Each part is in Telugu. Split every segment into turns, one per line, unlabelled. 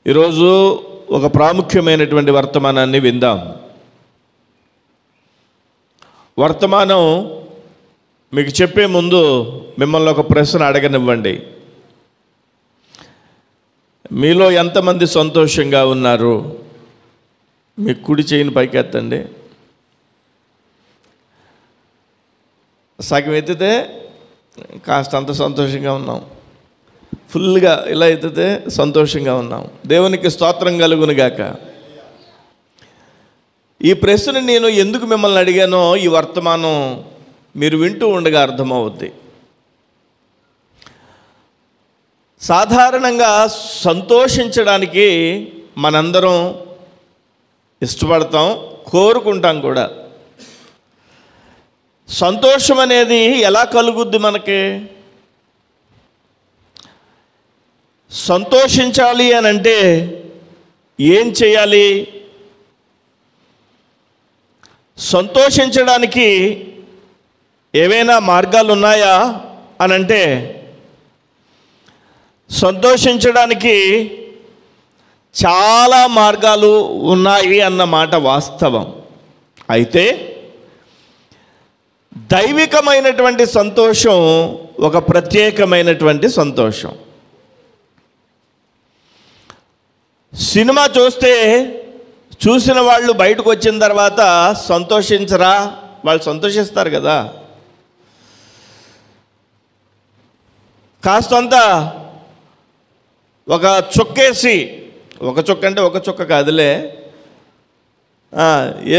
ఈరోజు ఒక ప్రాముఖ్యమైనటువంటి వర్తమానాన్ని విందాం. వర్తమానం మీకు చెప్పే ముందు మిమ్మల్ని ఒక ప్రశ్న అడగనివ్వండి. మీలో ఎంతమంది సంతోషంగా ఉన్నారు? మీ కుడి చేయిని పైకెత్తండి. సగం ఎత్తితే కాస్త అంత సంతోషంగా ఉన్నాం, ఫుల్గా ఇలా ఎత్తితే సంతోషంగా ఉన్నాం. దేవునికి స్తోత్రం కలుగును గాక. ఈ ప్రశ్న నేను ఎందుకు మిమ్మల్ని అడిగానో ఈ వర్తమానం మీరు వింటూ ఉండగా అర్థమవుద్ది. సాధారణంగా సంతోషించడానికి మనందరం ఇష్టపడతాం, కోరుకుంటాం కూడా. సంతోషం అనేది ఎలా కలుగుద్ది మనకి? సంతోషించాలి అని అంటే ఏం చేయాలి? సంతోషించడానికి ఏవైనా మార్గాలు ఉన్నాయా అని అంటే సంతోషించడానికి చాలా మార్గాలు ఉన్నాయి అన్నమాట వాస్తవం. అయితే దైవికమైనటువంటి సంతోషం ఒక ప్రత్యేకమైనటువంటి సంతోషం. సినిమా చూసిన వాళ్ళు బయటకు వచ్చిన తర్వాత సంతోషించరా? వాళ్ళు సంతోషిస్తారు కదా. కాస్తంత ఒక చుక్కేసి, ఒక చుక్క అంటే ఒక చుక్క కాదులే,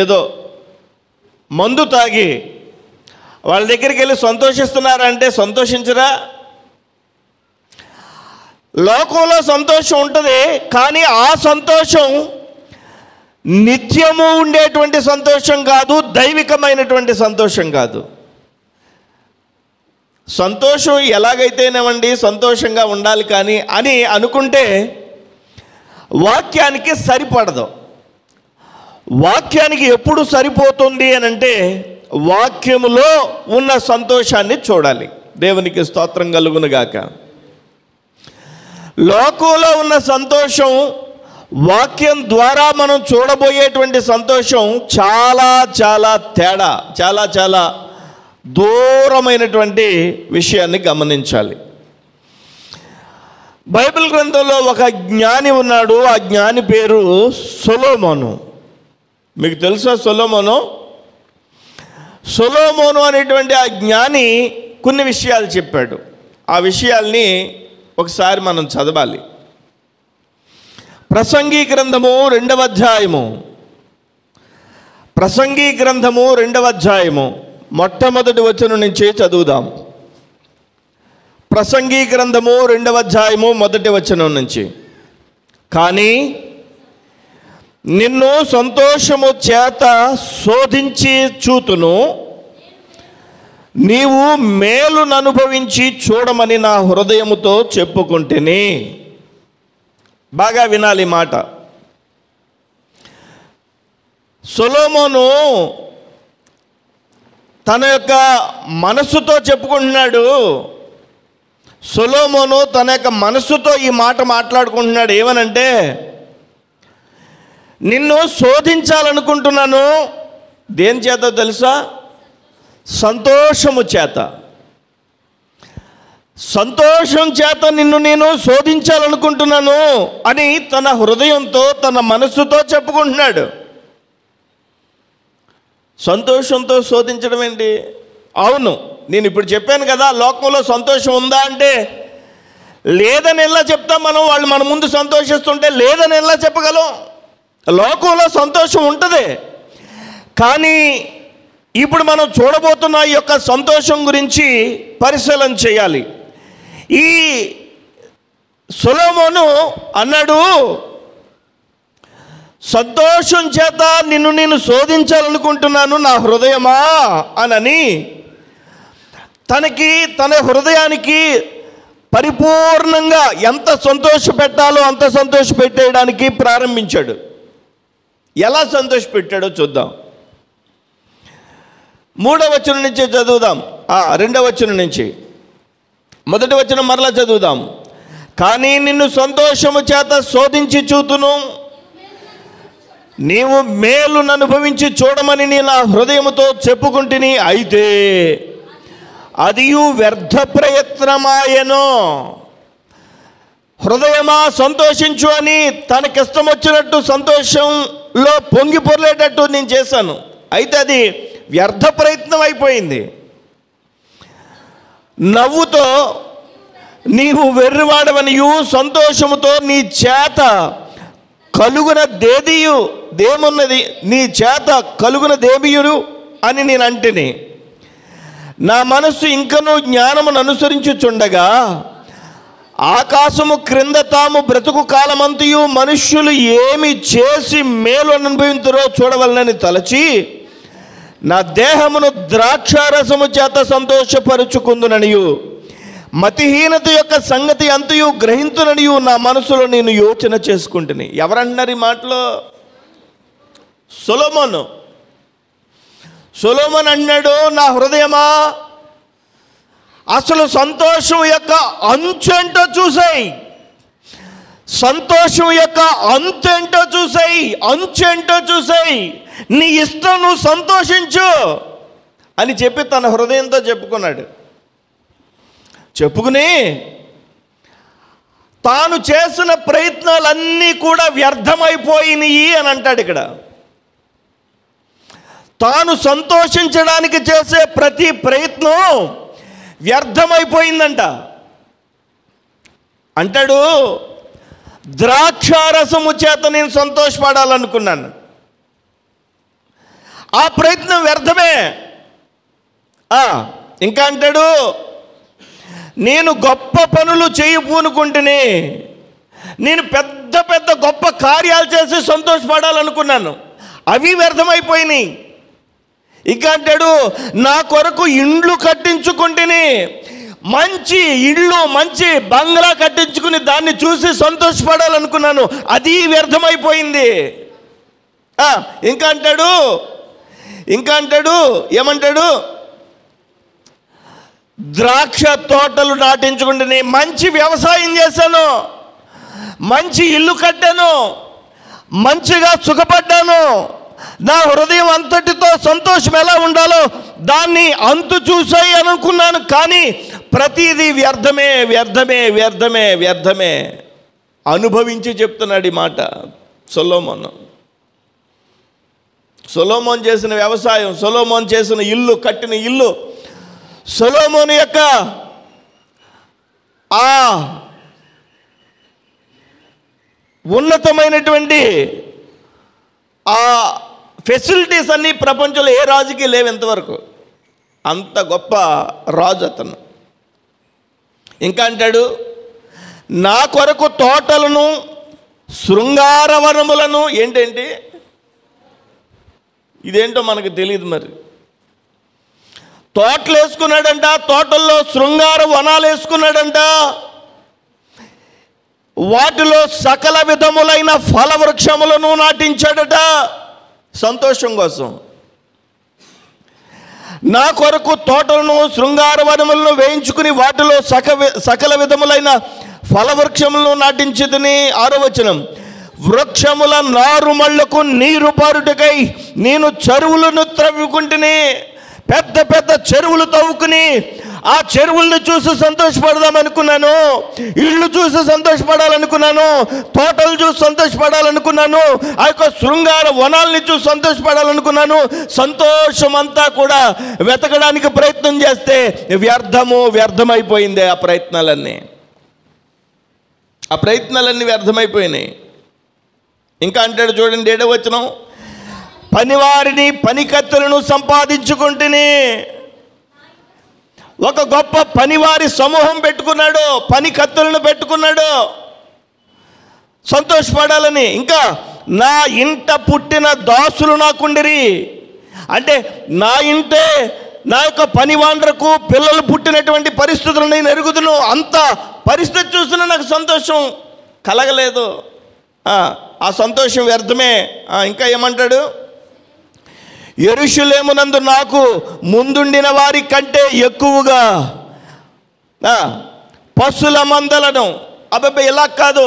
ఏదో మందు తాగి వాళ్ళ దగ్గరికి వెళ్ళి సంతోషిస్తున్నారంటే సంతోషించరా? లోకంలో సంతోషం ఉంటుంది, కానీ ఆ సంతోషం నిత్యము ఉండేటువంటి సంతోషం కాదు, దైవికమైనటువంటి సంతోషం కాదు. సంతోషం ఎలాగైతేనేమండి సంతోషంగా ఉండాలి కానీ అని అనుకుంటే వాక్యానికి సరిపడదు. వాక్యానికి ఎప్పుడు సరిపోతుంది అని అంటే వాక్యములో ఉన్న సంతోషాన్ని చూడాలి. దేవునికి స్తోత్రం కలుగును గాక. లోకంలో ఉన్న సంతోషం, వాక్యం ద్వారా మనం చూడబోయేటువంటి సంతోషం చాలా చాలా తేడా, చాలా చాలా దూరమైనటువంటి విషయాన్ని గమనించాలి. బైబిల్ గ్రంథంలో ఒక జ్ఞాని ఉన్నాడు. ఆ జ్ఞాని పేరు సొలొమోను. మీకు తెలుసా సొలొమోను? సొలొమోను అనేటువంటి ఆ జ్ఞాని కొన్ని విషయాలు చెప్పాడు. ఆ విషయాల్ని ఒకసారి మనం చదవాలి. ప్రసంగి గ్రంథము 2వ అధ్యాయము, ప్రసంగి గ్రంథము 2వ అధ్యాయము మొట్టమొదటి వచనం నుంచి చదువుదాం. ప్రసంగి గ్రంథము 2వ అధ్యాయము మొదటి వచనం నుంచి. కానీ నిన్ను సంతోషము చేత శోధించి చూతును, నీవు మేలును అనుభవించి చూడమని నా హృదయముతో చెప్పుకుంటేని. బాగా వినాలి మాట. సొలొమోను తన యొక్క మనస్సుతో చెప్పుకుంటున్నాడు. సొలొమోను తన యొక్క మనస్సుతో ఈ మాట మాట్లాడుకుంటున్నాడు. ఏమనంటే, నిన్ను శోధించాలనుకుంటున్నాను. దేని చేత తెలుసా? సంతోషము చేత. సంతోషం చేత నిన్ను నేను శోధించాలనుకుంటున్నాను అని తన హృదయంతో, తన మనస్సుతో చెప్పుకుంటున్నాడు. సంతోషంతో శోధించడం ఏంటి? అవును, నేను ఇప్పుడు చెప్పాను కదా, లోకంలో సంతోషం ఉందా అంటే లేదని ఎలా చెప్తాం మనం? వాళ్ళు మన ముందు సంతోషిస్తుంటే లేదని ఎలా చెప్పగలం? లోకంలో సంతోషం ఉంటుంది, కానీ ఇప్పుడు మనం చూడబోతున్న ఈ యొక్క సంతోషం గురించి పరిశీలన చేయాలి. ఈ సొలొమోను అన్నాడు, సంతోషం చేత నిన్ను నేను శోధించాలనుకుంటున్నాను నా హృదయమా అనని తన హృదయానికి పరిపూర్ణంగా ఎంత సంతోష పెట్టాలో అంత సంతోష పెట్టేయడానికి ప్రారంభించాడు. ఎలా సంతోష పెట్టాడో చూద్దాం. 3వ వచనం నుంచి చదువుదాం. 2వ వచనం నుంచి, మొదటి వచనం మరలా చదువుదాం. కానీ నిన్ను సంతోషము చేత శోధించి చూతును, నీవు మేలును అనుభవించి చూడమని నీ నా హృదయముతో చెప్పుకుంటుని, అయితే అదియు వ్యర్థ ప్రయత్నమాయను. హృదయమా సంతోషించు అని తనకిష్టం వచ్చినట్టు సంతోషంలో పొంగి పొర్లేటట్టు నేను చేశాను, అయితే అది వ్యర్థ ప్రయత్నం అయిపోయింది. నవ్వుతో నీవు వెర్రివాడవనియు సంతోషముతో నీ చేత కలుగునదేదియు దేమున్నది, నీ చేత కలుగునదేమియుడు అని నేను అంటిని. నా మనస్సు ఇంకనూ జ్ఞానమును అనుసరించుచుండగా ఆకాశము క్రింద తాము బ్రతుకు కాలమంతయు మనుష్యులు ఏమి చేసి మేలు అనుభవింతురో చూడవలనని తలచి నా దేహమును ద్రాక్షారసము చేత సంతోషపరుచుకుందుననియు మతిహీనత యొక్క సంగతి అంతయు గ్రహించుననియు నా మనసులో నేను యోచన చేసుకుంటుని. ఎవరంటున్నారు ఈ మాటలో? సొలొమోను అన్నాడు, నా హృదయమా అసలు సంతోషం యొక్క అంచెంటో చూసాయి, సంతోషం యొక్క అంతేంటో చూసాయి, అంచెంటో చూసాయి, నీ ఇష్టం నువ్వు సంతోషించు అని చెప్పి తన హృదయంతో చెప్పుకున్నాడు. చెప్పుకుని తాను చేసిన ప్రయత్నాలన్నీ కూడా వ్యర్థమైపోయినాయి అని అంటాడు ఇక్కడ. తాను సంతోషించడానికి చేసే ప్రతి ప్రయత్నం వ్యర్థమైపోయిందంట. అంటాడు, ద్రాక్షారసము చేత నేను సంతోషపడాలనుకున్నాను, ఆ ప్రయత్నం వ్యర్థమే. ఇంకా అంటాడు, నేను గొప్ప పనులు చేయబూనుకుంటేనే, నేను పెద్ద పెద్ద గొప్ప కార్యాలు చేసి సంతోషపడాలనుకున్నాను, అవి వ్యర్థమైపోయినాయి. ఇంకా అంటాడు, నా కొరకు ఇండ్లు కట్టించుకుంటేనే, మంచి ఇళ్ళు మంచి బంగ్లా కట్టించుకుని దాన్ని చూసి సంతోషపడాలనుకున్నాను, అది వ్యర్థమైపోయింది. ఇంకా అంటాడు ఏమంటాడు, ద్రాక్ష తోటలు నాటించుకుంటేనే, మంచి వ్యవసాయం చేశాను, మంచి ఇల్లు కట్టాను, మంచిగా సుఖపడ్డాను, నా హృదయం అంతటితో సంతోషం ఎలా ఉండాలో దాన్ని అంతు చూసాయి అనుకున్నాను, కానీ ప్రతిదీ వ్యర్థమే వ్యర్థమే వ్యర్థమే వ్యర్థమే అనుభవించి చెప్తున్నాడు ఈ మాట సొలొమోను చేసిన వ్యవసాయం, సొలొమోను చేసిన ఇల్లు, కట్టిన ఇల్లు, సొలొమోను యొక్క ఆ ఉన్నతమైనటువంటి ఆ ఫెసిలిటీస్ అన్నీ ప్రపంచంలో ఏ రాజుకి లేవు ఇంతవరకు. అంత గొప్ప రాజు అతను. ఇంకా అంటాడు, నా కొరకు తోటలను శృంగారవనములను, ఏంటేంటి ఇదేంటో మనకు తెలియదు. మరి తోటలు వేసుకున్నాడంట, తోటల్లో శృంగార వనాలు వేసుకున్నాడంట, వాటిలో సకల విధములైన ఫలవృక్షములను నాటించాడట సంతోషం కోసం. నా కొరకు తోటలను శృంగార వనములను వేయించుకుని వాటిలో సకల విధములైన ఫలవృక్షములను నాటించదని. 6వ వచనం, వృక్షముల నారుమళ్లకు నీరు పారుటకై నేను చెరువులను త్రవ్వుకుంటుని, పెద్ద పెద్ద చెరువులు తవ్వుకుని ఆ చెరువులను చూసి సంతోషపడదామనుకున్నాను, ఇళ్ళు చూసి సంతోషపడాలనుకున్నాను, తోటలు చూసి సంతోషపడాలనుకున్నాను, ఆ యొక్క శృంగార వనాలని చూసి సంతోషపడాలనుకున్నాను. సంతోషం అంతా కూడా వెతకడానికి ప్రయత్నం చేస్తే వ్యర్థమైపోయింది. ఆ ప్రయత్నాలన్నీ వ్యర్థమైపోయినాయి. ఇంకా అంటాడు చూడండి 7వ వచనం, పనివారిని పనికత్తెలను సంపాదించుకుంటేనే. ఒక గొప్ప పనివారి సమూహం పెట్టుకున్నాడు, పని కత్తులను పెట్టుకున్నాడు సంతోషపడాలని. ఇంకా నా ఇంట పుట్టిన దాసులు నాకుండిరి, అంటే నా ఇంటే నా యొక్క పనివాండ్రకు పిల్లలు పుట్టినటువంటి పరిస్థితులు నేను ఎరుగుదును. అంత పరిస్థితి చూస్తున్నా నాకు సంతోషం కలగలేదు, ఆ సంతోషం వ్యర్థమే. ఇంకా ఏమంటాడు, యెరూషలేమునందు నాకు ముందుండిన వారి కంటే ఎక్కువగా పశుల మందలను, అబ్బాయి ఇలా కాదు,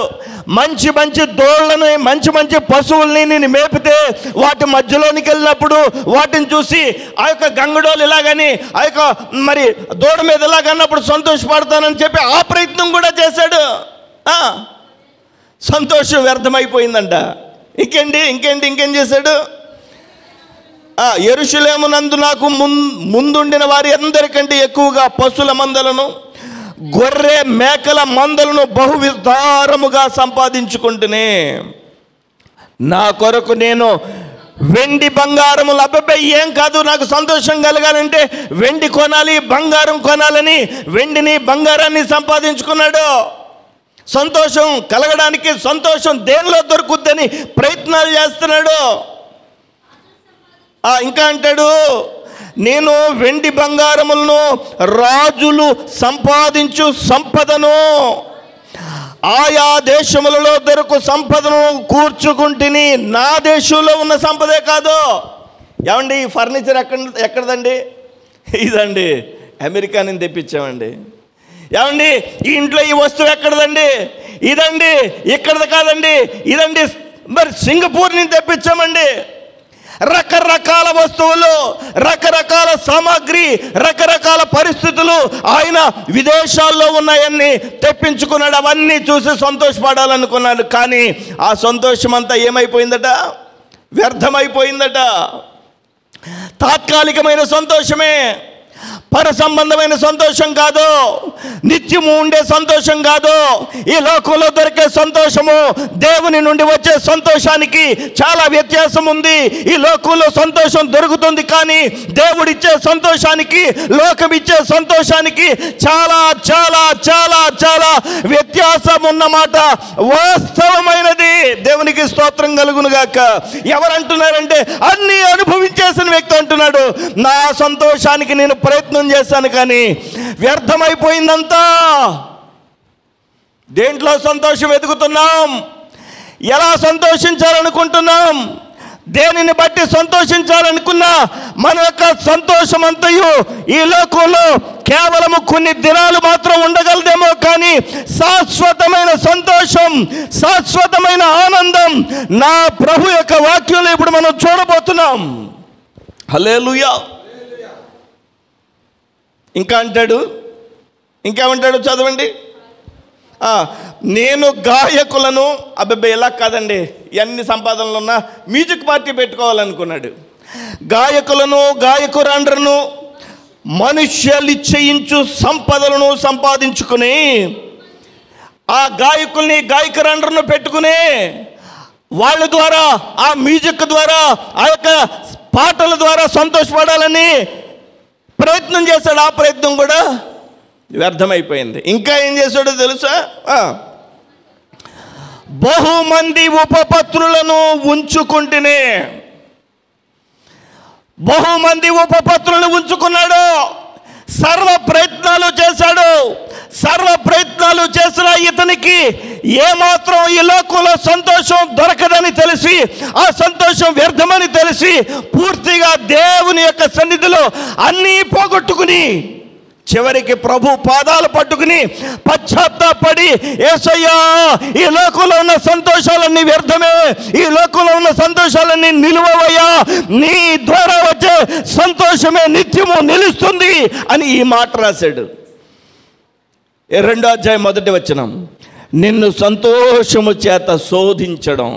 మంచి మంచి దూడలని మంచి మంచి పశువుల్ని నేను మేపితే వాటి మధ్యలోనికి వెళ్ళినప్పుడు వాటిని చూసి ఆ యొక్క గంగడోలు ఇలాగని ఆ యొక్క మరి దూడ మీద ఇలాగన్నప్పుడు సంతోషపడతానని చెప్పి ఆ ప్రయత్నం కూడా చేశాడు. సంతోషం వ్యర్థమైపోయిందంట. ఇంకేం చేశాడు? యెరూషలేమునందు నాకు ముందుండిన వారి అందరికంటే ఎక్కువగా పశువుల మందలను గొర్రె మేకల మందలను బహు విస్తారముగా సంపాదించుకుంటూనే నా కొరకు నేను వెండి బంగారములు, అబ్బాయి ఏం కాదు, నాకు సంతోషం కలగాలంటే వెండి కొనాలి, బంగారం కొనాలని వెండిని బంగారాన్ని సంపాదించుకున్నాడు. సంతోషం కలగడానికి సంతోషం దేనిలో దొరుకుద్దని ప్రయత్నాలు చేస్తున్నాడు. ఇంకా అంటాడు, నేను వెండి బంగారములను రాజులు సంపాదించు సంపదను ఆయా దేశములలో దొరకు సంపదను కూర్చుకుంటుని, నా దేశంలో ఉన్న సంపదే కాదు. ఏమండి ఈ ఫర్నిచర్ ఎక్కడదండి? ఇదండి అమెరికా నుంచి తెప్పించామండి. ఏమండి ఈ ఇంట్లో ఈ వస్తువు ఎక్కడదండి? ఇదండి ఇక్కడది కాదండి, ఇదండి మరి సింగపూర్ నుంచి తెప్పించామండి. రకరకాల వస్తువులు, రకరకాల సామాగ్రి, రకరకాల పరిస్థితులు ఆయన విదేశాల్లో ఉన్నాయన్నీ తెప్పించుకున్నాడు. అవన్నీ చూసి సంతోషపడాలనుకున్నాడు. కానీ ఆ సంతోషం అంతా ఏమైపోయిందట? వ్యర్థమైపోయిందట. తాత్కాలికమైన సంతోషమే, పర సంబంధమైన సంతోషం కాదు, నిత్యము ఉండే సంతోషం కాదు. ఈ లోకంలో దొరికే సంతోషము దేవుని నుండి వచ్చే సంతోషానికి చాలా వ్యత్యాసం ఉంది. ఈ లోకంలో సంతోషం దొరుకుతుంది, కానీ దేవుడిచ్చే సంతోషానికి, లోకం ఇచ్చే సంతోషానికి చాలా చాలా చాలా చాలా వ్యత్యాసం ఉన్నమాట. వాస్తవమైనది. దేవునికి స్తోత్రం కలుగును గాక. ఎవరంటున్నారంటే అన్నీ అనుభవించేసిన వ్యక్తి అంటున్నాడు, నా సంతోషానికి నేను ప్రయత్నం చేశాను కానీ వ్యర్థమైపోయిందంతా. దేంట్లో సంతోషం వెతుకుతున్నాం? ఎలా సంతోషించాలనుకుంటున్నాం? దేనిని బట్టి సంతోషించాలనుకున్నా మన యొక్క సంతోషం అంతయు ఈ లోకంలో కేవలము కొన్ని దినాలు మాత్రం ఉండగలదేమో, కానీ శాశ్వతమైన సంతోషం, శాశ్వతమైన ఆనందం నా ప్రభు యొక్క వాక్యంలో ఇప్పుడు మనం చూడబోతున్నాం. హల్లెలూయా. ఇంకా అంటాడు, ఇంకేమంటాడు చదవండి. నేను గాయకులను, అబ్బాయి ఎలా కాదండి, ఎన్ని సంపాదనలు ఉన్నా మ్యూజిక్ పార్టీ పెట్టుకోవాలనుకున్నాడు. గాయకులను, గాయకురాండ్రను, మనుష్యులిచ్చయించు సంపదలను సంపాదించుకుని ఆ గాయకుల్ని, గాయకురాండ్రను పెట్టుకుని వాళ్ళ ద్వారా, ఆ మ్యూజిక్ ద్వారా, ఆ యొక్క పాటల ద్వారా సంతోషపడాలని ప్రయత్నం చేశాడు. ఆ ప్రయత్నం కూడా వ్యర్థమైపోయింది. ఇంకా ఏం చేశాడో తెలుసా? బహుమంది ఉపపత్రులను ఉంచుకుంటేనే, బహుమంది ఉపపత్రులను ఉంచుకున్నాడు. సర్వ ప్రయత్నాలు చేశాడు. సర్వ ప్రయత్నాలు చేసిన ఇతనికి ఏమాత్రం ఈ లోకంలో సంతోషం దొరకదని తెలిసి, ఆ సంతోషం వ్యర్థమని తెలిసి పూర్తిగా దేవుని యొక్క సన్నిధిలో అన్నీ పోగొట్టుకుని చివరికి ప్రభు పాదాలు పట్టుకుని పశ్చాత్తాపడి, యేసయ్యా ఈ లోకంలో ఉన్న సంతోషాలన్నీ వ్యర్థమే, ఈ లోకంలో ఉన్న సంతోషాలన్నీ నిలువవయ్యా, నీ ద్వారా వచ్చే సంతోషమే నిత్యము నిలుస్తుంది అని ఈ మాట రాశాడు. 2వ అధ్యాయం 1వ వచనం, నిన్ను సంతోషము చేత శోధించడం.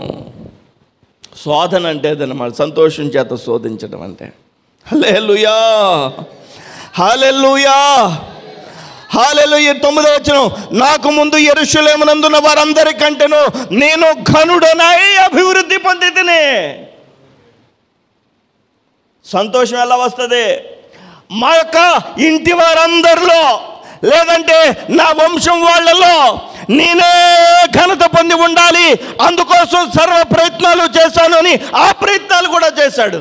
శోధన అంటే అదనమాట, సంతోషం చేత శోధించడం అంటే. హల్లెలూయా, హల్లెలూయా, హల్లెలూయా. 9వ వచనం, నాకు ముందు యెరూషలేమునందున్న వారందరికంటేను నేను ఘనుడనై అభివృద్ధి పొందితిని. సంతోషం ఎలా వస్తుంది? మా యొక్క ఇంటి వారందరిలో, లేదంటే నా వంశం వాళ్ళలో నేనే ఘనత పొంది ఉండాలి, అందుకోసం సర్వ ప్రయత్నాలు చేశాను అని ఆ ప్రయత్నాలు కూడా చేశాడు.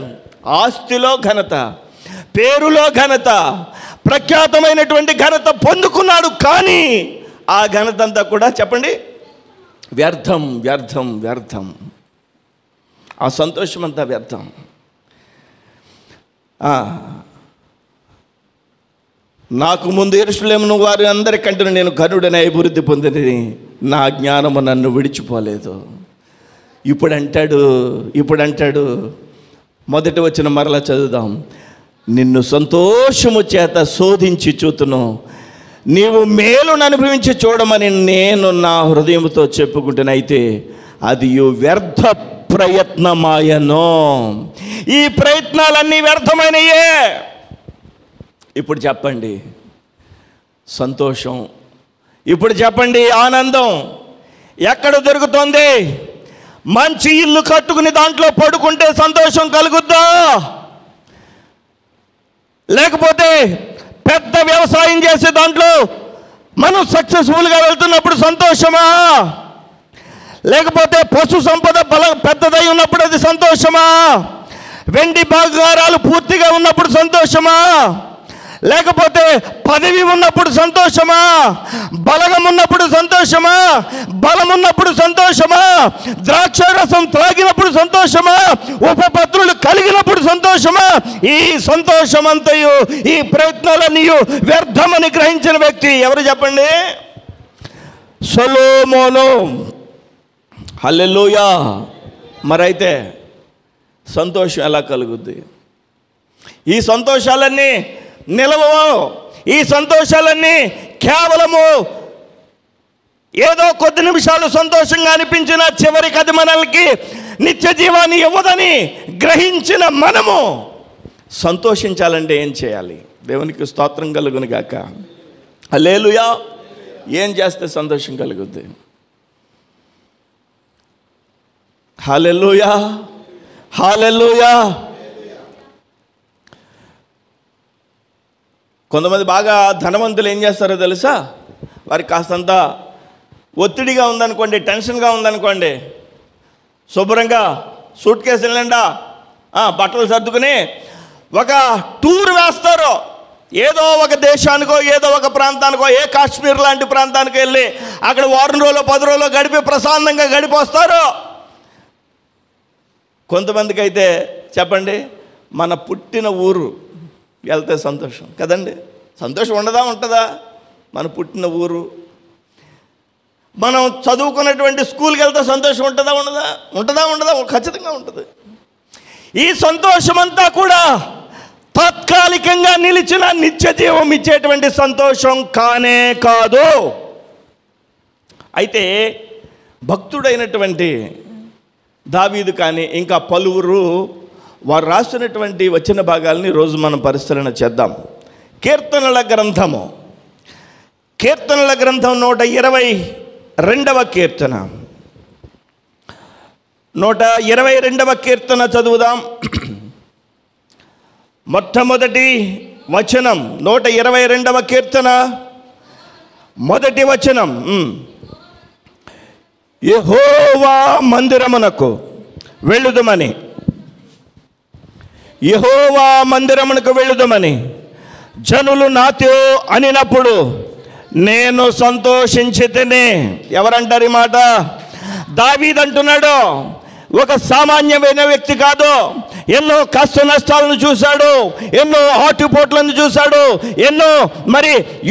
ఆస్తిలో ఘనత, పేరులో ఘనత, ప్రఖ్యాతమైనటువంటి ఘనత పొందుకున్నాడు. కానీ ఆ ఘనత అంతా కూడా చెప్పండి వ్యర్థం, వ్యర్థం, వ్యర్థం. ఆ సంతోషం అంతా వ్యర్థం. నాకు ముందు యెరూషలేమును వారి అందరికంటే నేను ఘనుడనే అభివృద్ధి పొందినని నా జ్ఞానము నన్ను విడిచిపోలేదు. ఇప్పుడు అంటాడు మొదటి వచనం మరలా చదువుదాం. నిన్ను సంతోషము చేత శోధించి చూతును, నీవు మేలును అనుభవించి చూడమని నేను నా హృదయంతో చెప్పుకుంటున్నైతే అది వ్యర్థ ప్రయత్నమాయను. ఈ ప్రయత్నాలన్నీ వ్యర్థమైనయే. ఇప్పుడు చెప్పండి సంతోషం, ఇప్పుడు చెప్పండి ఆనందం ఎక్కడ దొరుకుతుంది? మంచి ఇల్లు కట్టుకుని దాంట్లో పడుకుంటే సంతోషం కలుగుద్దా? లేకపోతే పెద్ద వ్యవసాయం చేసే దాంట్లో మనం సక్సెస్ఫుల్గా వెళ్తున్నప్పుడు సంతోషమా? లేకపోతే పశు సంపద పెద్దదై ఉన్నప్పుడు అది సంతోషమా? వెండి బంగారాలు పూర్తిగా ఉన్నప్పుడు సంతోషమా? లేకపోతే పదవి ఉన్నప్పుడు సంతోషమా? బలగం ఉన్నప్పుడు సంతోషమా? బలం ఉన్నప్పుడు సంతోషమా? ద్రాక్షారసం త్రాగినప్పుడు సంతోషమా? ఉపపత్రులు కలిగినప్పుడు సంతోషమా? ఈ సంతోషమంతయు ఈ ప్రయత్నాలన్నీ వ్యర్థమని గ్రహించిన వ్యక్తి ఎవరు చెప్పండి? సొలొమోను. హల్లెలూయా. మరైతే సంతోషం ఎలా కలుగుద్ది? ఈ సంతోషాలన్నీ నిలవవు. ఈ సంతోషాలన్నీ కేవలము ఏదో కొద్ది నిమిషాలు సంతోషంగా అనిపించిన చివరికి అది మనల్కి నిత్య జీవాన్ని ఇవ్వదని గ్రహించిన మనము సంతోషించాలంటే ఏం చేయాలి? దేవునికి స్తోత్రం కలుగును గాక. హల్లెలూయా. ఏం చేస్తే సంతోషం కలుగుద్ది? హల్లెలూయా, హల్లెలూయా. కొంతమంది బాగా ధనవంతులు ఏం చేస్తారో తెలుసా? వారికి కాస్తంత ఒత్తిడిగా ఉందనుకోండి, టెన్షన్గా ఉందనుకోండి, శుభ్రంగా సూట్ కేసు నిండా బట్టలు సర్దుకుని ఒక టూర్ వేస్తారు. ఏదో ఒక దేశానికో ఏదో ఒక ప్రాంతానికో, ఏ కాశ్మీర్ లాంటి ప్రాంతానికి వెళ్ళి అక్కడ వారం రోజులు 10 రోజులు గడిపి ప్రశాంతంగా గడిపొస్తారు. కొంతమందికి అయితే చెప్పండి మన పుట్టిన ఊరు వెళ్తే సంతోషం కదండి. సంతోషం ఉంటుందా? మన పుట్టిన ఊరు, మనం చదువుకున్నటువంటి స్కూల్కి వెళ్తే సంతోషం ఉంటుందా? ఖచ్చితంగా ఉంటుంది. ఈ సంతోషం అంతా కూడా తాత్కాలికంగా నిలిచిన నిత్య జీవం ఇచ్చేటువంటి సంతోషం కానే కాదు. అయితే భక్తుడైనటువంటి దావీదు కానీ ఇంకా పలువురు వారు రాసినటువంటి వచన భాగాల్ని రోజు మనం పరిశీలన చేద్దాం. కీర్తనల గ్రంథం 122వ కీర్తన, 122వ కీర్తన చదువుదాం. మొట్టమొదటి వచనం 122వ కీర్తన మొదటి వచనం. యెహోవా మందిరమునకు వెళ్ళుదమని, యెహోవా మందిరమునకు వెళ్ళుదమని జనులు నాతో అనినప్పుడు నేను సంతోషించితిని. ఎవరంటారు ఈ మాట? దావీదు అంటున్నాడు. ఒక సామాన్యమైన వ్యక్తి కాదు. ఎన్నో కష్ట నష్టాలను చూశాడు, ఎన్నో ఆటుపోట్లను చూశాడు, ఎన్నో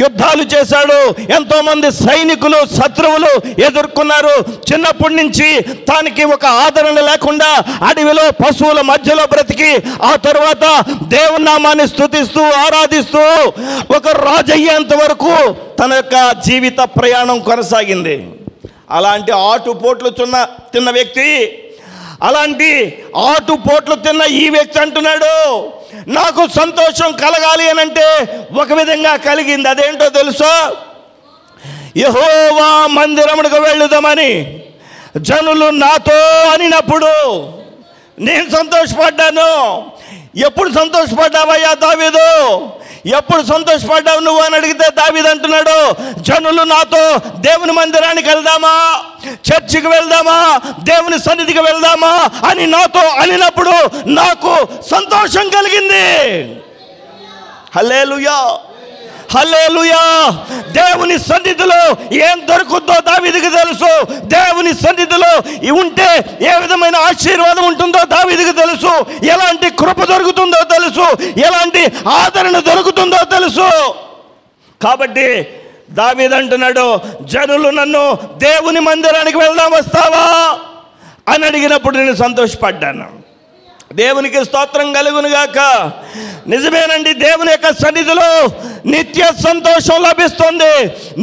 యుద్ధాలు చేశాడు, ఎంతోమంది సైనికులు శత్రువులు ఎదుర్కొన్నారు. చిన్నప్పటి నుంచి తనకి ఒక ఆదరణ లేకుండా అడవిలో పశువుల మధ్యలో బ్రతికి ఆ తర్వాత దేవుని నామాన్ని స్తుతిస్తూ ఆరాధిస్తూ ఒక రాజయ్యేంత వరకు తన యొక్క జీవిత ప్రయాణం కొనసాగింది. అలాంటి ఆటుపోట్లు తిన్న వ్యక్తి, అలాంటి ఆటుపోట్లు తిన్న ఈ వ్యక్తి అంటున్నాడు నాకు సంతోషం కలగాలి అని అంటే ఒక విధంగా కలిగింది. అదేంటో తెలుసా? యెహోవా మందిరమునకు వెళ్ళుదామని జనులు నాతో అనినప్పుడు నేను సంతోషపడ్డాను. ఎప్పుడు సంతోషపడ్డావయ్యా దావీదు? ఎప్పుడు సంతోషపడ్డావు నువ్వు అని అడిగితే దావీదు అంటున్నాడు జనులు నాతో దేవుని మందిరానికి వెళ్దామా, చర్చికి వెళ్దామా, దేవుని సన్నిధికి వెళ్దామా అని నాతో అనినప్పుడు నాకు సంతోషం కలిగింది. హల్లెలూయా, హల్లెలూయా. దేవుని సన్నిధిలో ఏం దొరుకుతుందో దావీదుకి తెలుసు. దేవుని సన్నిధిలో ఉంటే ఏ విధమైన ఆశీర్వాదం ఉంటుందో దావీదుకి తెలుసు. ఎలాంటి కృప దొరుకుతుందో తెలుసు, ఎలాంటి ఆదరణ దొరుకుతుందో తెలుసు. కాబట్టి దావీదు అంటున్నాడు, జనులు నన్ను దేవుని మందిరానికి వెళ్దాం వస్తావా అని అడిగినప్పుడు నేను సంతోషపడ్డాను. దేవునికి స్తోత్రం కలుగునుగాక. నిజమేనండి, దేవుని యొక్క సన్నిధిలో నిత్య సంతోషం లభిస్తుంది,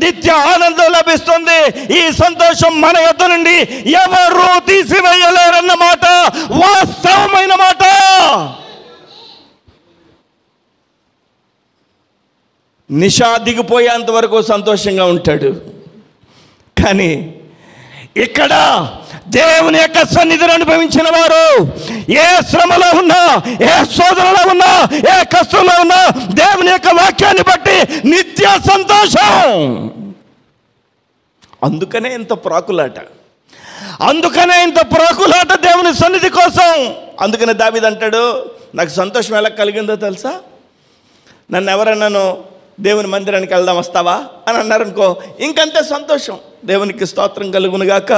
నిత్య ఆనందం లభిస్తుంది. ఈ సంతోషం మన యొద్ద నుండి ఎవరు తీసివేయలేరన్న మాట వాస్తవమైన మాట. నిషా దిగిపోయేంత వరకు సంతోషంగా ఉంటాడు. కానీ ఇక్కడ దేవుని యొక్క సన్నిధిని అనుభవించిన వారు ఏ శ్రమలో ఉన్నా, ఏ శోధనలో ఉన్నా, ఏ కష్టంలో ఉన్నా దేవుని యొక్క వాక్యాన్ని బట్టి నిత్య సంతోషం. అందుకనే ఇంత ప్రాకులాట, దేవుని సన్నిధి కోసం. అందుకనే దావీదు అంటాడు, నాకు సంతోషం ఎలా కలిగిందో తెలుసా? నన్ను ఎవరన్నాను దేవుని మందిరానికి వెళ్దాం వస్తావా అని అన్నారనుకో, ఇంకంతే సంతోషం. దేవునికి స్తోత్రం కలుగునుగాక.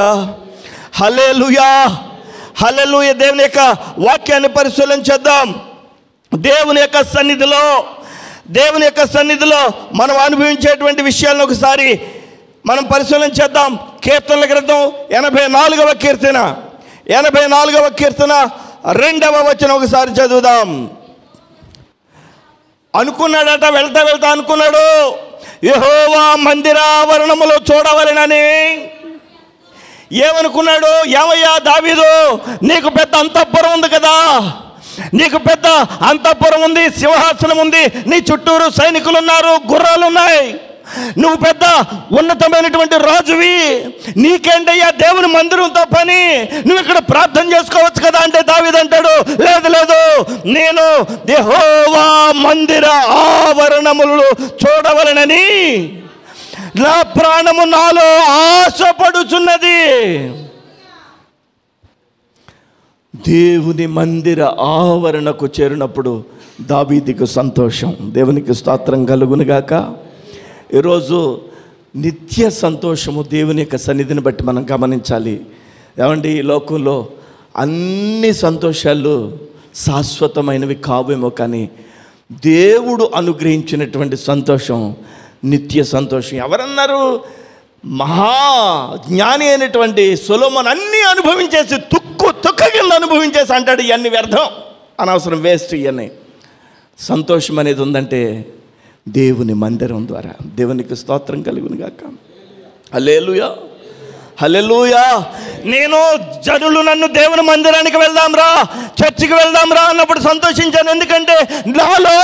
హల్లెలూయా, హల్లెలూయా. దేవుని యొక్క వాక్యాన్ని పరిశీలన చేద్దాం. దేవుని యొక్క సన్నిధిలో మనం అనుభవించేటువంటి విషయాలను ఒకసారి మనం పరిశీలన చేద్దాం. కీర్తనల గ్రంథం 84వ కీర్తన 2వ వచనం ఒకసారి చదువుదాం. అనుకున్నాడట, వెళ్తా అనుకున్నాడు, యెహోవా మందిరావరణములో చూడవలెనని. ఏమనుకున్నాడు? ఏమయ్యా దావీదు, నీకు పెద్ద అంతఃపురం ఉంది కదా, నీకు పెద్ద అంతఃపురం ఉంది, సింహాసనం ఉంది, నీ చుట్టూరు సైనికులు ఉన్నారు, గుర్రాలు ఉన్నాయి, నువ్వు పెద్ద ఉన్నతమైనటువంటి రాజువి, నీకేంటయ్యా దేవుని మందిరంతో పని, నువ్వు ఇక్కడ ప్రార్థన చేసుకోవచ్చు కదా అంటే దావీదు అంటాడు, లేదు, నేను యెహోవా మందిర ఆవరణములు చూడవలెనని నా ప్రాణము నాలో ఆశపడుచున్నది. దేవుని మందిర ఆవరణకు చేరినప్పుడు దావీదుకు సంతోషం. దేవునికి స్తోత్రం కలుగునుగాక. ఈరోజు నిత్య సంతోషము దేవుని యొక్క సన్నిధిని బట్టి మనం గమనించాలి. ఏమండి, ఈ లోకంలో అన్ని సంతోషాలు శాశ్వతమైనవి కావేమో, కానీ దేవుడు అనుగ్రహించినటువంటి సంతోషం నిత్య సంతోషం. ఎవరన్నారు? మహా జ్ఞాని అయినటువంటి సొలొమోను అన్నీ అనుభవించేసి తుక్కు కింద అనుభవించేసి అంటాడు, ఇవన్నీ వ్యర్థం, అనవసరం, వేస్ట్. ఇవన్నీ సంతోషం అనేది ఉందంటే దేవుని మందిరం ద్వారా. దేవునికి స్తోత్రం కలుగునుగాక. హల్లెలూయా, హల్లెలూయా. నేను జనులు నన్ను దేవుని మందిరానికి వెళ్దాంరా, చర్చికి వెళ్దాంరా అన్నప్పుడు సంతోషించాను. ఎందుకంటే నాలో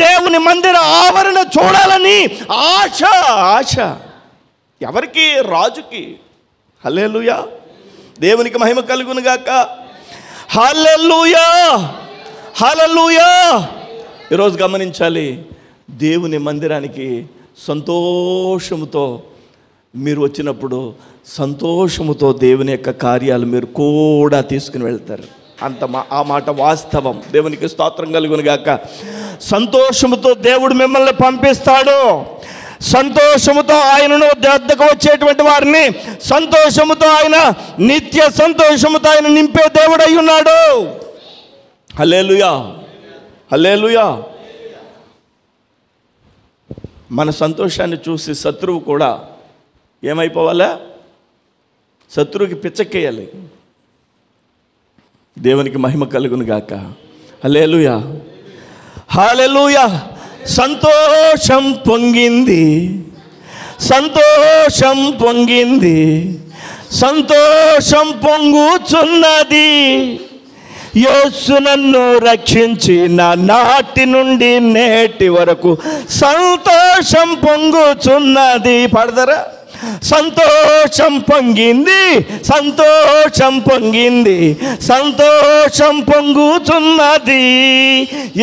దేవుని మందిర ఆవరణ చూడాలని ఆశ. ఎవరికి? రాజుకి. హల్లెలూయా, దేవునికి మహిమ కలుగునుగాక. హల్లెలూయా, హల్లెలూయా. ఈరోజు గమనించాలి, దేవుని మందిరానికి సంతోషముతో మీరు వచ్చినప్పుడు సంతోషముతో దేవుని యొక్క కార్యాలు మీరు కూడా తీసుకుని వెళ్తారు. ఆ మాట వాస్తవం. దేవునికి స్తోత్రం కలుగునుగాక. సంతోషముతో దేవుడు మిమ్మల్ని పంపిస్తాడు. సంతోషముతో ఆయనను వద్దకు వచ్చేటువంటి వారిని సంతోషముతో ఆయన, నిత్య సంతోషముతో ఆయన నింపే దేవుడై ఉన్నాడు. హల్లెలూయా, హల్లెలూయా. మన సంతోషాన్ని చూసి శత్రువు కూడా ఏమైపోవాలా? శత్రువుకి పిచ్చకేయాలి. దేవునికి మహిమ కలుగునుగాక. హల్లెలూయా, హల్లెలూయా. సంతోషం పొంగింది, సంతోషం పొంగుచున్నది. యేసు నన్ను రక్షించిన నాటి నుండి నేటి వరకు సంతోషం పొంగుచున్నది. పడదరా? సంతోషం పొంగింది, సంతోషం పొంగుచున్నది.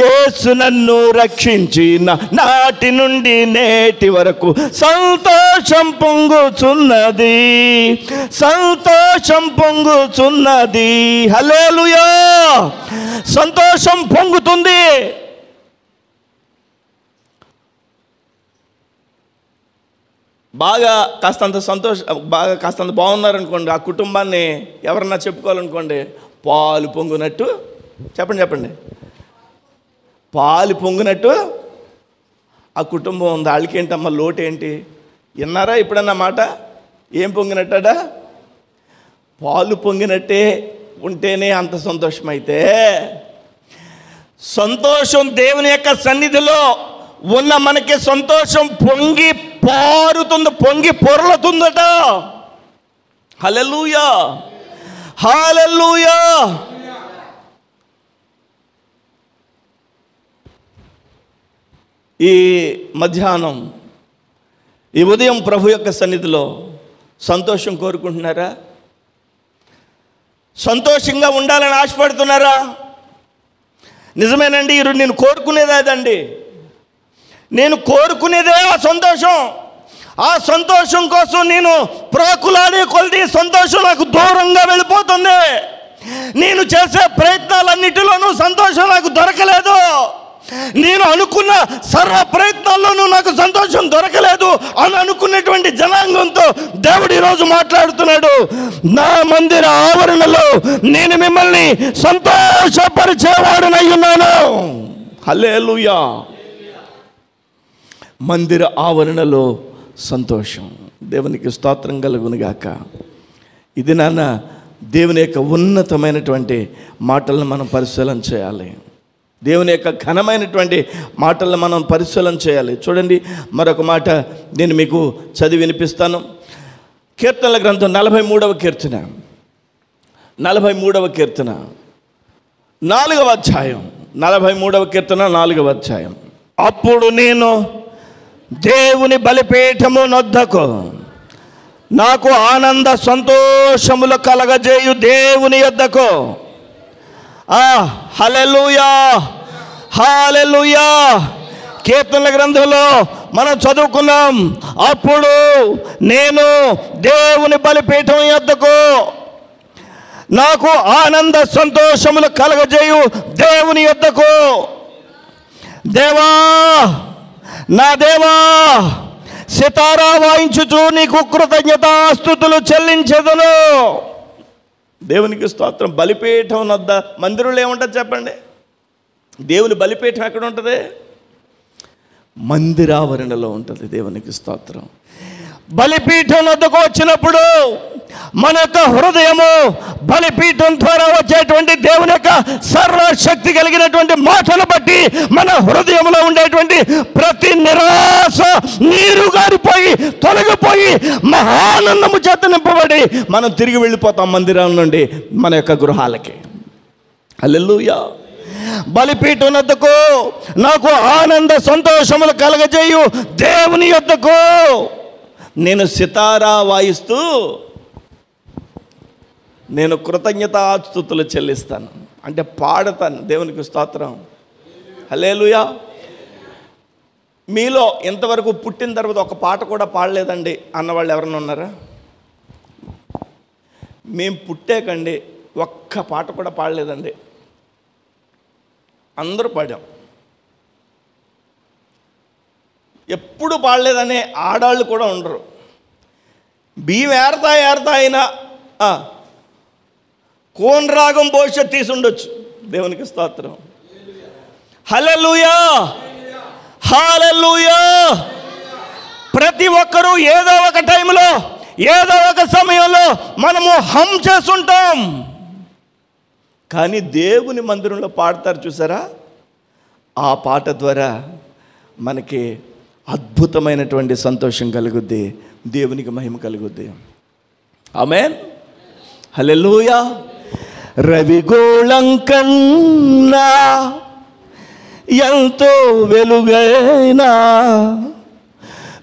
యేసు నన్ను రక్షించిన నాటి నుండి నేటి వరకు సంతోషం పొంగుచున్నది. హల్లెలూయా. సంతోషం పొంగుతుంది. బాగా కాస్తంత బాగున్నారనుకోండి, ఆ కుటుంబాన్ని ఎవరన్నా చెప్పుకోవాలనుకోండి, పాలు పొంగునట్టు చెప్పండి, పాలు పొంగునట్టు ఆ కుటుంబం ఉంది. వాళ్ళకేంటమ్మా లోటు ఏంటి? విన్నారా ఇప్పుడన్న మాట? ఏం పొంగినట్టట? పాలు పొంగినట్టే ఉంటేనే అంత సంతోషమైతే, సంతోషం దేవుని యొక్క సన్నిధిలో ఉన్న మనకి సంతోషం పొంగి పారుతుంది, పొంగి పొరలుతుందట. హల్లెలూయా, హల్లెలూయా. ఈ మధ్యాహ్నం, ఈ ఉదయం ప్రభు యొక్క సన్నిధిలో సంతోషం కోరుకుంటున్నారా? సంతోషంగా ఉండాలని ఆశపడుతున్నారా? నిజమేనండి, ఈరోజు నేను కోరుకునేది అదండి. నేను కోరుకునేదే ఆ సంతోషం. ఆ సంతోషం కోసం నేను ప్రాకులాడే కొలది సంతోషం నాకు దూరంగా వెళ్ళిపోతుంది. నేను చేసే ప్రయత్నాలన్నిటిలోనూ సంతోషం నాకు దొరకలేదు. నేను అనుకున్న సర్వ ప్రయత్నాల్లోనూ నాకు సంతోషం దొరకలేదు అని అనుకున్నటువంటి జనాంగంతో దేవుడు ఈరోజు మాట్లాడుతున్నాడు. నా మందిర ఆవరణలో నేను మిమ్మల్ని సంతోషపరిచేవాడునై ఉన్నాను. హల్లెలూయా. మందిర ఆవరణలో సంతోషం. దేవునికి స్తోత్రం కలుగునుగాక. ఇది నాన్న దేవుని యొక్క ఉన్నతమైనటువంటి మాటలను మనం పరిశీలన చేయాలి. దేవుని యొక్క ఘనమైనటువంటి మాటలను మనం పరిశీలన చేయాలి. చూడండి, మరొక మాట నేను మీకు చదివి వినిపిస్తాను. కీర్తనల గ్రంథం 43వ కీర్తన, 43వ కీర్తన 4వ అధ్యాయం. 43వ కీర్తన 4వ అధ్యాయం. అప్పుడు నేను దేవుని బలిపీఠము నొద్దకు నాకు ఆనంద సంతోషములు కలగజేయు దేవుని యొద్దకు. హల్లెలూయా, హల్లెలూయా. కీర్తనల గ్రంథంలో మనం చదువుకున్నాం, అప్పుడు నేను దేవుని బలిపీఠం యొద్దకు నాకు ఆనంద సంతోషములు కలగజేయు దేవుని యొద్దకు. దేవా, నా దేవా, సితారా వాయించుచు నీకు కృతజ్ఞతాస్తుతులు చెల్లించెదను. దేవునికి స్తోత్రం. బలిపీఠం వద్ద మందిరంలో ఏముంటుంది చెప్పండి? దేవుని బలిపీఠం ఎక్కడ ఉంటుంది? మందిరావరణలో ఉంటుంది. దేవునికి స్తోత్రం. బలిపీఠం వద్దకు వచ్చినప్పుడు మన యొక్క హృదయము బలిపీఠం ద్వారా వచ్చేటువంటి దేవుని యొక్క సర్వశక్తి కలిగినటువంటి మాటలు బట్టి మన హృదయంలో ఉండేటువంటి ప్రతి నిరాశ నీరు గారిపోయి తొలగిపోయి మహానందము చేత నింపబడి మనం తిరిగి వెళ్ళిపోతాం మందిరం నుండి మన యొక్క గృహాలకి. హల్లెలూయా. బలిపీఠం వద్దకు నాకు ఆనంద సంతోషములు కలగజేయు దేవుని యొద్దకు నేను సితారా వాయిస్తూ నేను కృతజ్ఞతాస్తుతులు చెల్లిస్తాను. అంటే పాడతాను. దేవునికి స్తోత్రం. హల్లెలూయా. మీలో ఇంతవరకు పుట్టిన తర్వాత ఒక పాట కూడా పాడలేదండి అన్నవాళ్ళు ఎవరైనా ఉన్నారా? మేము పుట్టాకండి ఒక్క పాట కూడా పాడలేదండి. అందరూ పాడాం. ఎప్పుడు పాడలేదనే ఆడాళ్ళు కూడా ఉండరు. బియ్యం ఏరతా అయినా కోన్ రాగం భవిష్యత్ తీసుండొచ్చు. దేవునికి స్తోత్రం. హల్లెలూయా, హల్లెలూయా. ప్రతి ఒక్కరూ ఏదో ఒక టైంలో ఏదో ఒక సమయంలో మనము హమ్ చేస్తుంటాం. కానీ దేవుని మందిరంలో పాడతారు చూసారా, ఆ పాట ద్వారా మనకి అద్భుతమైనటువంటి సంతోషం కలుగుద్ది, దేవునికి మహిమ కలుగుద్ది. ఆమేన్. హల్లెలూయా. రవిగోళం కన్నా ఎంతో వెలుగైనా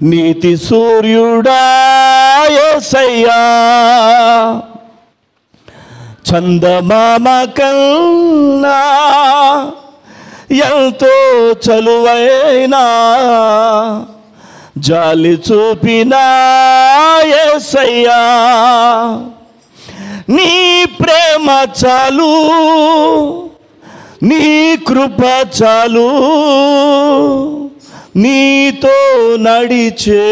నీతి సూర్యుడా యేసయ్యా, చందమామ కన్నా ఎంతో చలువైనా జాలి చూపినా యేసయ్యా, నీ ప్రేమ చాలు, నీ కృప చాలు, నీతో నడిచే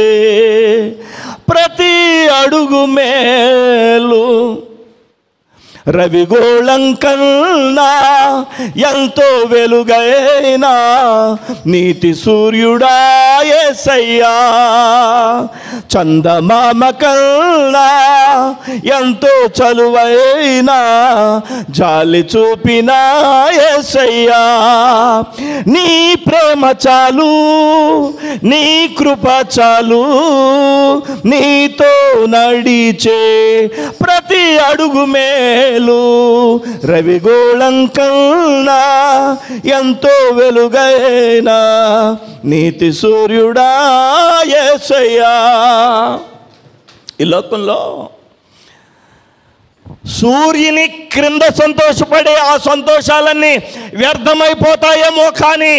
ప్రతి అడుగు మేలు, రవిగోళం కన్నా ఎంతో వెలుగైనా నీతి సూర్యుడా యేసయ్యా, చందమామ కన్నా ఎంతో చలువైనా జాలి చూపిన యేసయ్యా, నీ ప్రేమ చాలు, నీ కృప చాలు, నీతో నడిచే ప్రతి అడుగు మేలు, రవిగోళం కన్నా ఎంతో వెలుగైనా నీతి సూర్యుడా యేసయ్యా. ఈ లోకంలో సూర్యుని క్రింద సంతోషపడే ఆ సంతోషాలన్నీ వ్యర్థమైపోతాయేమో, కానీ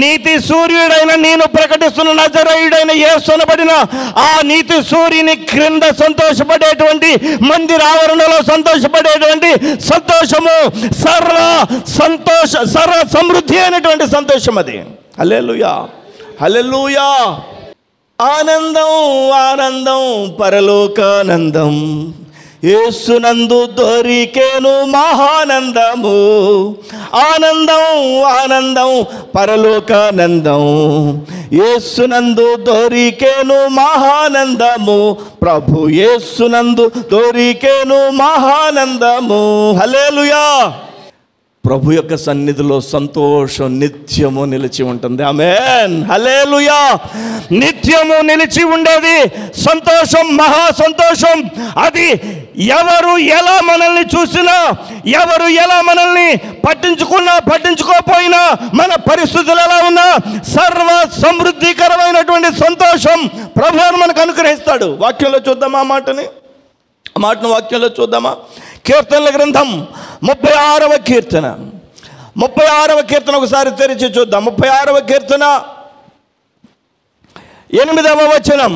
నీతి సూర్యుడైన నేను ప్రకటిస్తున్న నజరేయుడైన యేసు అనబడిన ఆ నీతి సూర్యుని క్రింద సంతోషపడేటువంటి మందిర ఆవరణలో సంతోషపడేటువంటి సంతోషము సర్వ సమృద్ధి అయినటువంటి సంతోషం అది. హల్లెలూయా, హల్లెలూయా. ఆనందం ఆనందం పరలోకానందం, యేసునందు దొరికేను మహానందము, ఆనందం ఆనందం పరలోకానందం, యేసునందు దొరికేను మహానందము, ప్రభు యేసునందు దొరికేను మహానందము. హల్లెలూయా. ప్రభు యొక్క సన్నిధిలో సంతోషం నిత్యము నిలిచి ఉంటుంది. ఆమేన్, హల్లెలూయా. నిత్యము నిలిచి ఉండేది సంతోషం, మహా సంతోషం. అది ఎవరు ఎలా మనల్ని చూసినా, ఎవరు ఎలా మనల్ని పట్టించుకున్నా పట్టించుకోకపోయినా, మన పరిస్థితులు ఎలా ఉన్నా, సర్వ సమృద్ధికరమైనటువంటి సంతోషం ప్రభువు మనకు అనుగ్రహిస్తాడు. వాక్యంలో చూద్దామా ఆ మాటను వాక్యంలో చూద్దామా? కీర్తనల గ్రంథం 36వ కీర్తన, 36వ కీర్తన ఒకసారి తెరిచి చూద్దాం. 36వ కీర్తన 8వ వచనం.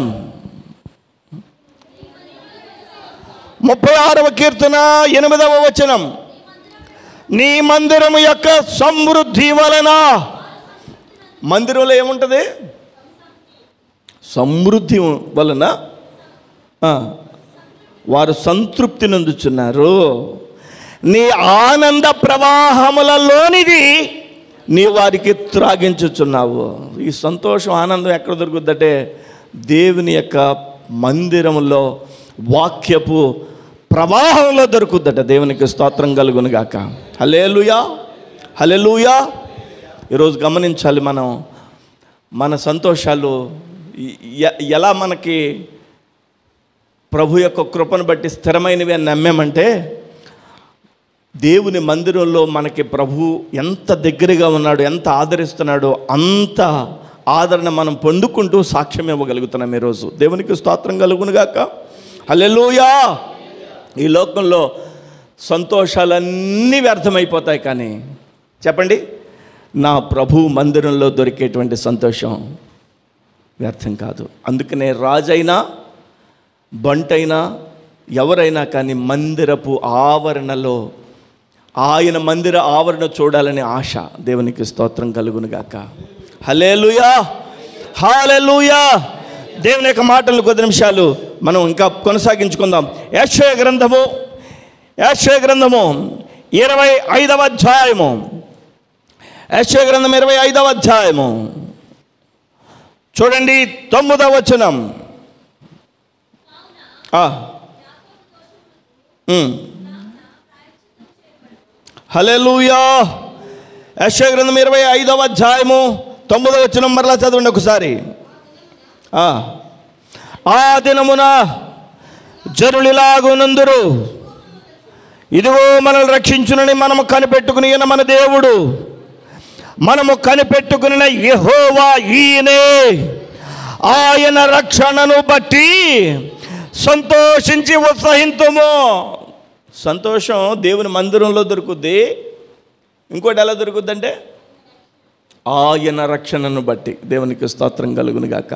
36వ కీర్తన 8వ వచనం. నీ మందిరము యొక్క సమృద్ధి వలన, మందిరంలో ఏముంటుంది? సమృద్ధి వలన వారు సంతృప్తి నందుచున్నారు. నీ ఆనంద ప్రవాహములలోనిది నీ వారికి త్రాగించుచున్నావు. ఈ సంతోషం, ఆనందం ఎక్కడ దొరుకుతుందంటే దేవుని యొక్క మందిరంలో వాక్యపు ప్రవాహంలో దొరుకుద్దట. దేవునికి స్తోత్రం కలుగును గాక. హల్లెలూయా, హల్లెలూయా. ఈరోజు గమనించాలి, మన సంతోషాలు ఎలా మనకి ప్రభు యొక్క కృపను బట్టి స్థిరమైనవి అని నమ్మామంటే, దేవుని మందిరంలో మనకి ప్రభు ఎంత దగ్గరగా ఉన్నాడు, ఎంత ఆదరిస్తున్నాడో అంత ఆదరణ మనం పొందుకుంటూ సాక్ష్యం ఇవ్వగలుగుతున్నాం ఈరోజు. దేవునికి స్తోత్రం కలుగునుగాక. హల్లెలూయా. ఈ లోకంలో సంతోషాలన్నీ వ్యర్థమైపోతాయి, కానీ చెప్పండి, నా ప్రభు మందిరంలో దొరికేటువంటి సంతోషం వ్యర్థం కాదు. అందుకనే రాజైనా బంటైనా ఎవరైనా కానీ మందిరపు ఆవరణలో, ఆయన మందిర ఆవరణ చూడాలనే ఆశ. దేవునికి స్తోత్రం కలుగునుగాక. హల్లెలూయా, హల్లెలూయా. దేవుని యొక్క మాటలు కొద్ది నిమిషాలు మనం ఇంకా కొనసాగించుకుందాం. యెషయా గ్రంథము 25వ అధ్యాయము. యెషయా గ్రంథం 25వ అధ్యాయము చూడండి, 9వ వచనం. హల్లెలూయా. యెషయా గ్రంథం 25వ అధ్యాయము 9వ వచనం మరలా చదవండి ఒకసారి. ఆ దినమున జనులిలాగునందురు, ఇదిగో మనల్ని రక్షించునని మనము కనిపెట్టుకుని మన దేవుడు, మనము కనిపెట్టుకుని యెహోవా ఈయనే, ఆయన రక్షణను బట్టి సంతోషించి ఉత్సహింతుము. సంతోషం దేవుని మందిరంలో దొరుకుద్ది. ఇంకోటి ఎలా దొరుకుద్దంటే ఆయన రక్షణను బట్టి. దేవునికి స్తోత్రం కలుగును గాక.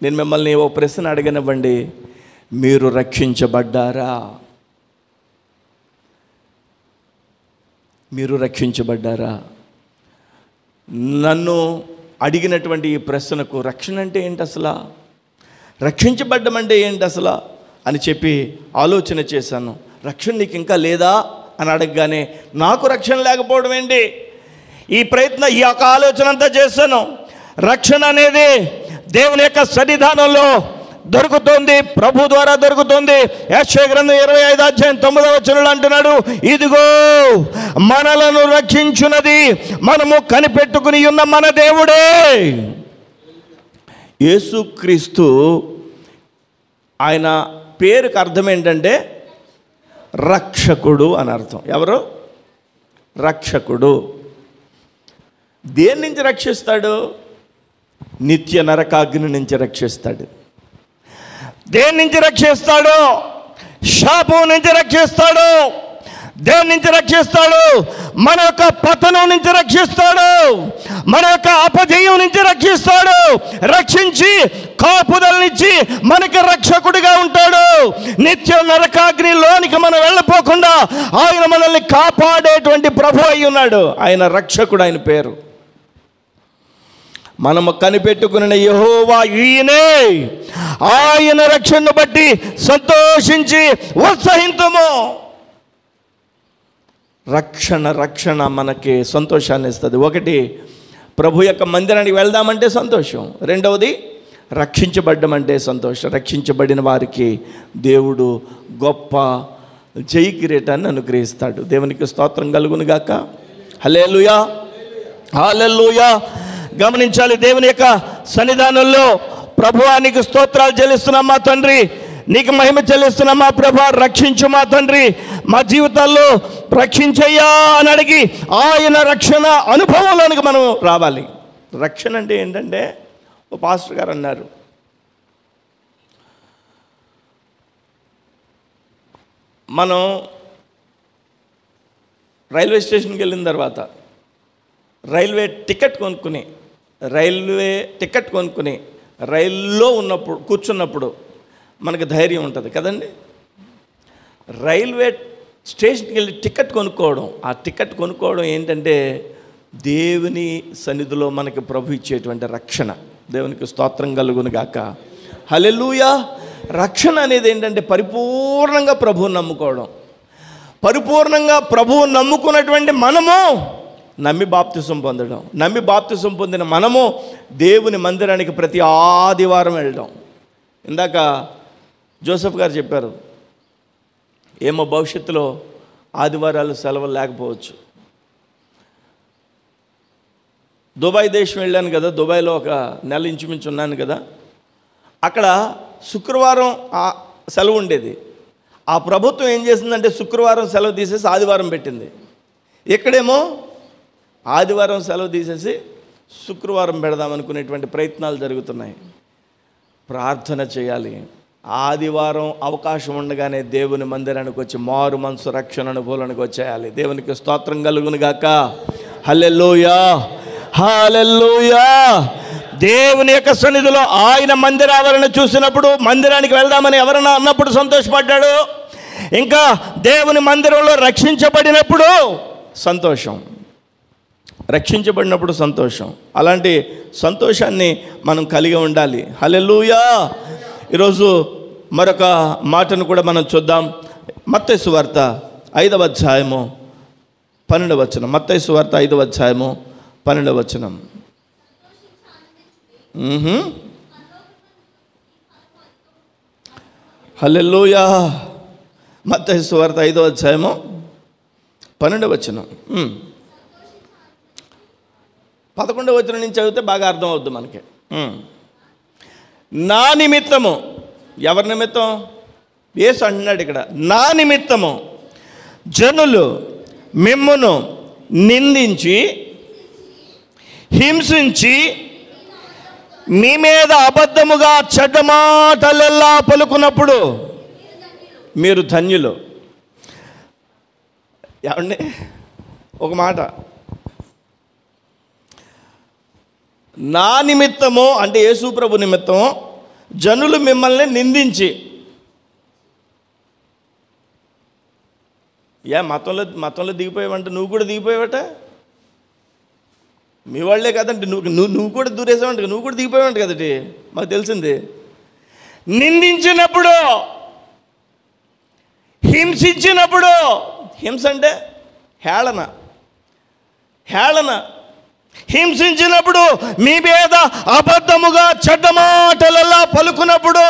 నేను మిమ్మల్ని ఓ ప్రశ్న అడగనివ్వండి, మీరు రక్షించబడ్డారా? మీరు రక్షించబడ్డారా? నన్ను అడిగినటువంటి ఈ ప్రశ్నకు రక్షణ అంటే ఏంటి అసలు, రక్షించబడ్డం అంటే ఏంటి అసలు అని చెప్పి ఆలోచన చేశాను. రక్షణ నీకు ఇంకా లేదా అని అడగగానే నాకు రక్షణ లేకపోవడం ఏంటి, ఈ యొక్క ఆలోచన అంతా చేశాను. రక్షణ అనేది దేవుని యొక్క సన్నిధానంలో దొరుకుతుంది, ప్రభు ద్వారా దొరుకుతుంది. యెషయా గ్రంథం 25 అధ్యాయం 9వ వచనంలో అంటున్నాడు, ఇదిగో మనలను రక్షించున్నది మనము కనిపెట్టుకుని ఉన్న మన దేవుడే. యేసుక్రీస్తు ఆయన పేరుకి అర్థం ఏంటంటే రక్షకుడు అని అర్థం. ఎవరు? రక్షకుడు. దేని నుంచి రక్షిస్తాడు? నిత్య నరకాగ్ని నుంచి రక్షిస్తాడు. దేని నుంచి రక్షిస్తాడు? శాపం నుంచి రక్షిస్తాడు. దేని నుంచి రక్షిస్తాడు? మన యొక్క పతనం నుంచి రక్షిస్తాడు, మన యొక్క అపజయం నుంచి రక్షిస్తాడు. రక్షించి కాపుదలనిచ్చి మనకి రక్షకుడిగా ఉంటాడు. నిత్య నరకాగ్నిలోనికి మనం వెళ్ళపోకుండా ఆయన మనల్ని కాపాడేటువంటి ప్రభు అయి ఉన్నాడు. ఆయన రక్షకుడు, ఆయన పేరు. మనము కనిపెట్టుకున్న యెహోవా ఈయనే. ఆయన రక్షణను బట్టి సంతోషించి ఉత్సహింతుము. రక్షణ మనకి సంతోషాన్ని ఇస్తుంది. ఒకటి, ప్రభు యొక్క మందిరానికి వెళ్దామంటే సంతోషం. రెండవది, రక్షించబడ్డం అంటే సంతోషం. రక్షించబడిన వారికి దేవుడు గొప్ప జయ కిరీటాన్ని అనుగ్రహిస్తాడు. దేవునికి స్తోత్రం కలుగును గాక. హల్లెలూయా, హల్లెలూయా. గమనించాలి, దేవుని యొక్క సన్నిధానంలో ప్రభువా నీకు స్తోత్రాలు చెల్లిస్తున్నాం మా తండ్రి, నీకు మహిమ చెల్లిస్తున్నాం మా ప్రభా, రక్షించు మా తండ్రి, మా జీవితాల్లో రక్షించయ్యా అని అడిగి ఆయన రక్షణ అనుభవంలోనికి మనం రావాలి. రక్షణ అంటే ఏంటంటే, ఓ పాస్టర్ గారు అన్నారు, మనం రైల్వే స్టేషన్కి వెళ్ళిన తర్వాత రైల్వే టికెట్ కొనుక్కుని రైల్లో ఉన్నప్పుడు కూర్చున్నప్పుడు మనకు ధైర్యం ఉంటుంది కదండి. రైల్వే స్టేషన్కి వెళ్ళి టికెట్ కొనుక్కోవడం, ఆ టికెట్ కొనుక్కోవడం ఏంటంటే దేవుని సన్నిధిలో మనకి ప్రభు ఇచ్చేటువంటి రక్షణ. దేవునికి స్తోత్రం కలుగును గాక. హల్లెలూయా. రక్షణ అనేది ఏంటంటే పరిపూర్ణంగా ప్రభువుని నమ్ముకోవడం. పరిపూర్ణంగా ప్రభువుని నమ్ముకున్నటువంటి మనము నమ్మి బాప్తిసం పొందడం. నమ్మి బాప్తిసం పొందిన మనము దేవుని మందిరానికి ప్రతి ఆదివారం వెళ్ళడం. ఇందాక జోసెఫ్ గారు చెప్పారు, ఏమో భవిష్యత్తులో ఆదివారాలు సెలవులు లేకపోవచ్చు. దుబాయ్ దేశం వెళ్ళాను కదా, దుబాయ్లో ఒక నెల ఇంచుమించు ఉన్నాను కదా. అక్కడ శుక్రవారం సెలవు ఉండేది. ఆ ప్రభుత్వం ఏం చేసిందంటే శుక్రవారం సెలవు తీసేసి ఆదివారం పెట్టింది. ఇక్కడేమో ఆదివారం సెలవు తీసేసి శుక్రవారం పెడదామనుకునేటువంటి ప్రయత్నాలు జరుగుతున్నాయి. ప్రార్థన చేయాలి. ఆదివారం అవకాశం ఉండగానే దేవుని మందిరానికి వచ్చి మారు మనసు రక్షణ అనుభవానికి వచ్చేయాలి. దేవునికి స్తోత్రం కలుగును గాక. హల్లెలూయా, హల్లెలూయా. దేవుని యొక్క సన్నిధిలో ఆయన మందిరావరణ చూసినప్పుడు మందిరానికి వెళ్దామని ఎవరన్నా అన్నప్పుడు సంతోషపడ్డాడు. ఇంకా దేవుని మందిరంలో రక్షించబడినప్పుడు సంతోషం, రక్షించబడినప్పుడు సంతోషం. అలాంటి సంతోషాన్ని మనం కలిగి ఉండాలి. హల్లెలూయా. ఈరోజు మరొక మాటను కూడా మనం చూద్దాం. మత్తయి సువార్త 5వ అధ్యాయము 12వ వచనం. మత్తయి సువార్త 5వ అధ్యాయము 12వ వచనం. హల్లెలూయా. మత్తయి సువార్త 5వ అధ్యాయము 12వ వచనం. 11వ వచనం నుంచి చదివితే బాగా అర్థం అవుద్ది మనకి. నా నిమిత్తము, ఎవరి నిమిత్తం? యేసు అంటున్నాడు ఇక్కడ, నా నిమిత్తము జనులు మిమ్మును నిందించి హింసించి మీ మీద అబద్ధముగా చెడ్డ మాటలెల్లా పలుకున్నప్పుడు మీరు ధన్యులు. ఏమండి, ఒక మాట, నా నిమిత్తము అంటే యేసు ప్రభు నిమిత్తము జనులు మిమ్మల్ని నిందించి, మతంలో దిగిపోయావంటే నువ్వు కూడా దిగిపోయావట, మీ వాళ్ళే కదంటే నువ్వు కూడా దూరేసావంట, నువ్వు కూడా దిగిపోయావంట కదటి, మాకు తెలిసింది. నిందించినప్పుడు, హింసించినప్పుడు, హింస అంటే హేళన, హింసించినప్పుడు, మీ మీద అబద్ధముగా చెడ్డ మాటలలా పలుకున్నప్పుడు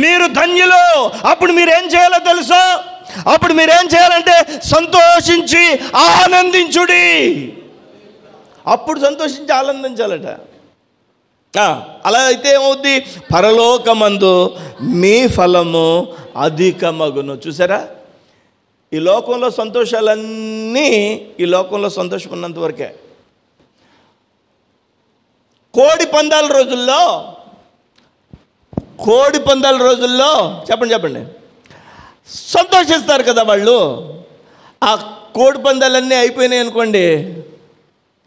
మీరు ధన్యులు. అప్పుడు మీరేం చేయాలో తెలుసా? అప్పుడు మీరేం చేయాలంటే సంతోషించి ఆనందించుడి. అప్పుడు సంతోషించి ఆనందించాలట. అలా అయితే ఏమవుద్ది? పరలోకమందు మీ ఫలము అధికమగును. చూసారా, ఈ లోకంలో సంతోషాలన్నీ ఈ లోకంలో సంతోషం ఉన్నంత వరకే. కోడి పందాల రోజుల్లో చెప్పండి సంతోషిస్తారు కదా వాళ్ళు. ఆ కోడి పందాలన్నీ అయిపోయినాయి అనుకోండి,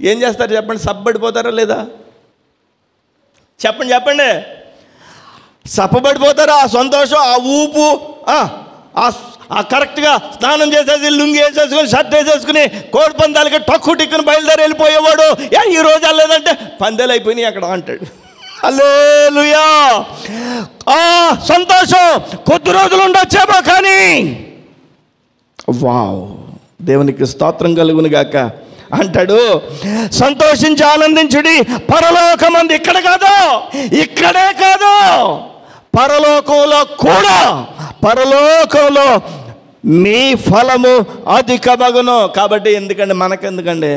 ఏం చేస్తారు చెప్పండి? సబ్బడిపోతారా లేదా? చెప్పండి సప్పబడిపోతారా? ఆ సంతోషం, ఆ ఊపు, ఆ కరెక్ట్గా స్నానం చేసేసి లుంగి వేసేసుకుని షర్ట్ వేసేసుకుని కోడి పందాలకి టక్కు టిక్కుని బయలుదేరి వెళ్ళిపోయేవాడు ఈ రోజు వెళ్ళలేదంటే పందాలు అయిపోయినాయి అక్కడ అంటాడు. హల్లెలూయా. సంతోషం కొద్ది రోజులు ఉండొచ్చేమో కానీ వావ్, దేవునికి స్తోత్రం కలుగును గాక అంటాడు. సంతోషించి ఆనందించుడి, పరలోకమందు. ఇక్కడే కాదు పరలోకంలో కూడా, పరలోకంలో మీ ఫలము అధికమగును. కాబట్టి మనకెందుకండి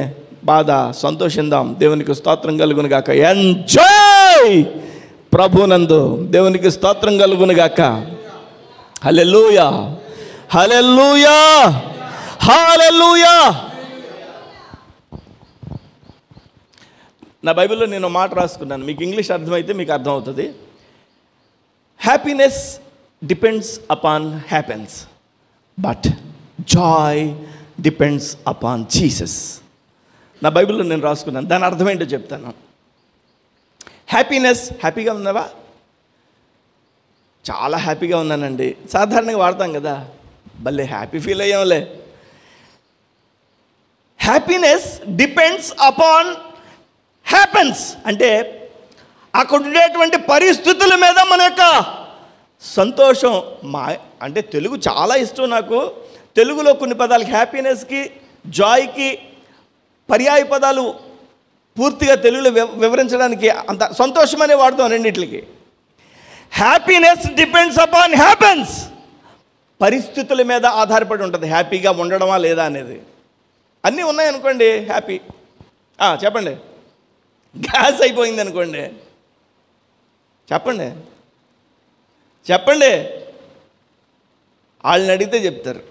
బాధ? సంతోషిద్దాం. దేవునికి స్తోత్రం కలుగును గాక. ఎంజాయ్ ప్రభునందు. దేవునికి స్తోత్రం కలుగును గాక. హల్లెలూయా, హల్లెలూయా, హల్లెలూయా. నా బైబిల్లో నేను మాట రాసుకున్నాను, మీకు ఇంగ్లీష్ అర్థమైతే మీకు అర్థమవుతుంది. Happiness depends upon happens, but Joy depends upon Jesus. నా బైబిల్లో నేను రాసుకున్నాను, దాని అర్థం ఏంటో చెప్తాను. హ్యాపీనెస్, హ్యాపీగా ఉన్నావా? చాలా హ్యాపీగా ఉన్నానండి. సాధారణంగా వాడతాం కదా, భలే హ్యాపీ ఫీల్ అయ్యాంలే. హ్యాపీనెస్ డిపెండ్స్ అపాన్ హ్యాపెన్స్ అంటే అక్కడ ఉండేటువంటి పరిస్థితుల మీద మన యొక్క సంతోషం. అంటే తెలుగు చాలా ఇష్టం నాకు. తెలుగులో కొన్ని పదాలకి, హ్యాపీనెస్కి జాయ్కి పర్యాయ పదాలు పూర్తిగా తెలుగులో వివరించడానికి అంత సంతోషం అనే వాడతాం రెండింటికి. హ్యాపీనెస్ డిపెండ్స్ అపాన్ హ్యాపెన్స్, పరిస్థితుల మీద ఆధారపడి ఉంటుంది హ్యాపీగా ఉండడమా లేదా అనేది. అన్నీ ఉన్నాయనుకోండి హ్యాపీ. చెప్పండి, గ్యాస్ అయిపోయింది అనుకోండి, చెప్పండి వాళ్ళని అడిగితే చెప్తారు.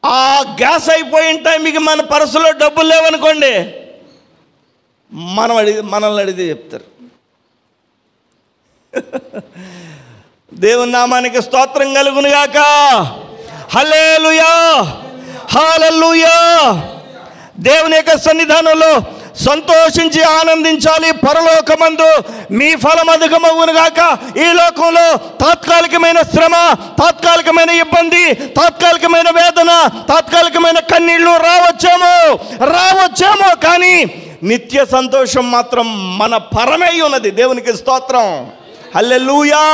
ఆ గ్యాస్ అయిపోయిన టైంకి మన పర్సులో డబ్బులు లేవనుకోండి, మనల్ని అడిగితే చెప్తారు. దేవుని నామానికి స్తోత్రం కలుగును గాక. హల్లెలూయా, హల్లెలూయా. దేవుని యొక్క సన్నిధానంలో సంతోషించి ఆనందించాలి. పరలోకమందు మీ ఫలం అధికమగును గాక. ఈ లోకంలో తాత్కాలికమైన శ్రమ, తాత్కాలికమైన ఇబ్బంది, తాత్కాలికమైన వేదన, తాత్కాలికమైన కన్నీళ్లు రావచ్చేమో కానీ నిత్య సంతోషం మాత్రం మన పరమై ఉన్నది. దేవునికి స్తోత్రం. హల్లెలూయా.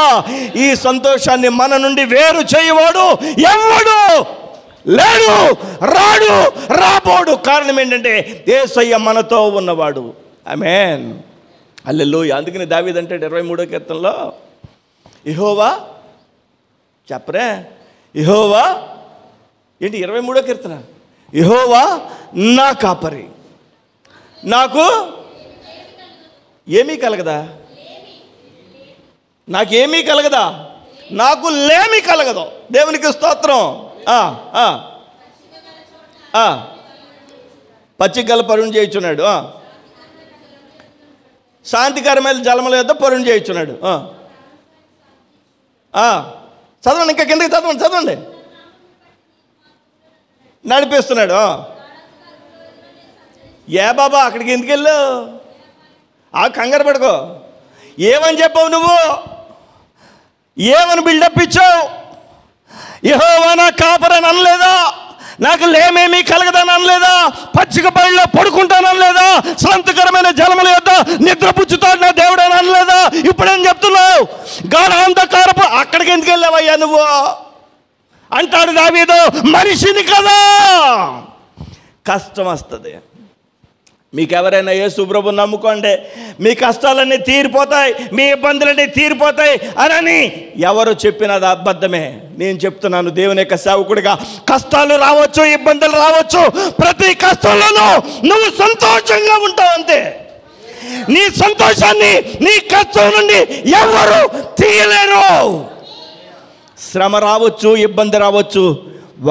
ఈ సంతోషాన్ని మన నుండి వేరు చేయవాడు ఎవడు లేడు, రాబోడు. కారణం ఏంటంటే యేసయ్య మనతో ఉన్నవాడు. ఆమేన్, హల్లెలూయా. అందుకని దావీదు అంటాడు 23వ కీర్తనలో, యెహోవా చెప్పరే, యెహోవా ఏంటి 23వ కీర్తన, యెహోవా నా కాపరి, నాకు ఏమీ కలగదా, నాకేమీ కలగదా, నాకు లేమి కలగదు. దేవునికి స్తోత్రం. పచ్చికల పరుణ్ చేయించున్నాడు, శాంతికరమైన జలముల యొద్ద పరుణ్ చేయించున్నాడు. చదవండి, ఇంకా కిందకి చదవండి. నడిపిస్తున్నాడు. ఏ బాబా అక్కడికి ఎందుకు వెళ్ళావు? కంగారు పడుకో. ఏమని చెప్పావు నువ్వు? ఏమని బిల్డప్ ఇచ్చావు? యెహోవా నా కాపరని అనలేదా? నాకు లేమేమీ కలగదనలేదా? పచ్చిక బయలులో పడుకుంటానలేదా? శాంతికరమైన జలముల యొద్ద నిద్రపుచ్చుతాడు నా దేవుడు అని అనలేదా? ఇప్పుడేం చెప్తున్నావు? గాఢాంధకారపు అక్కడికి ఎందుకు వెళ్ళావయ్యా నువ్వు అంటాడు దావీదు. మనిషిని కదా, కష్టం వస్తుంది. మీకు ఎవరైనా యేసు ప్రభువుని నమ్ముకోండి, మీ కష్టాలన్నీ తీరిపోతాయి, మీ ఇబ్బందులన్నీ తీరిపోతాయి అని ఎవరు చెప్పినది అబద్ధమే. నేను చెప్తున్నాను దేవుని యొక్క సేవకుడిగా, కష్టాలు రావచ్చు, ఇబ్బందులు రావచ్చు, ప్రతి కష్టంలోనూ నువ్వు సంతోషంగా ఉంటావు అంతే. నీ సంతోషాన్ని నీ కష్టం నుండి ఎవరు తీయలేరు. శ్రమ రావచ్చు, ఇబ్బంది రావచ్చు,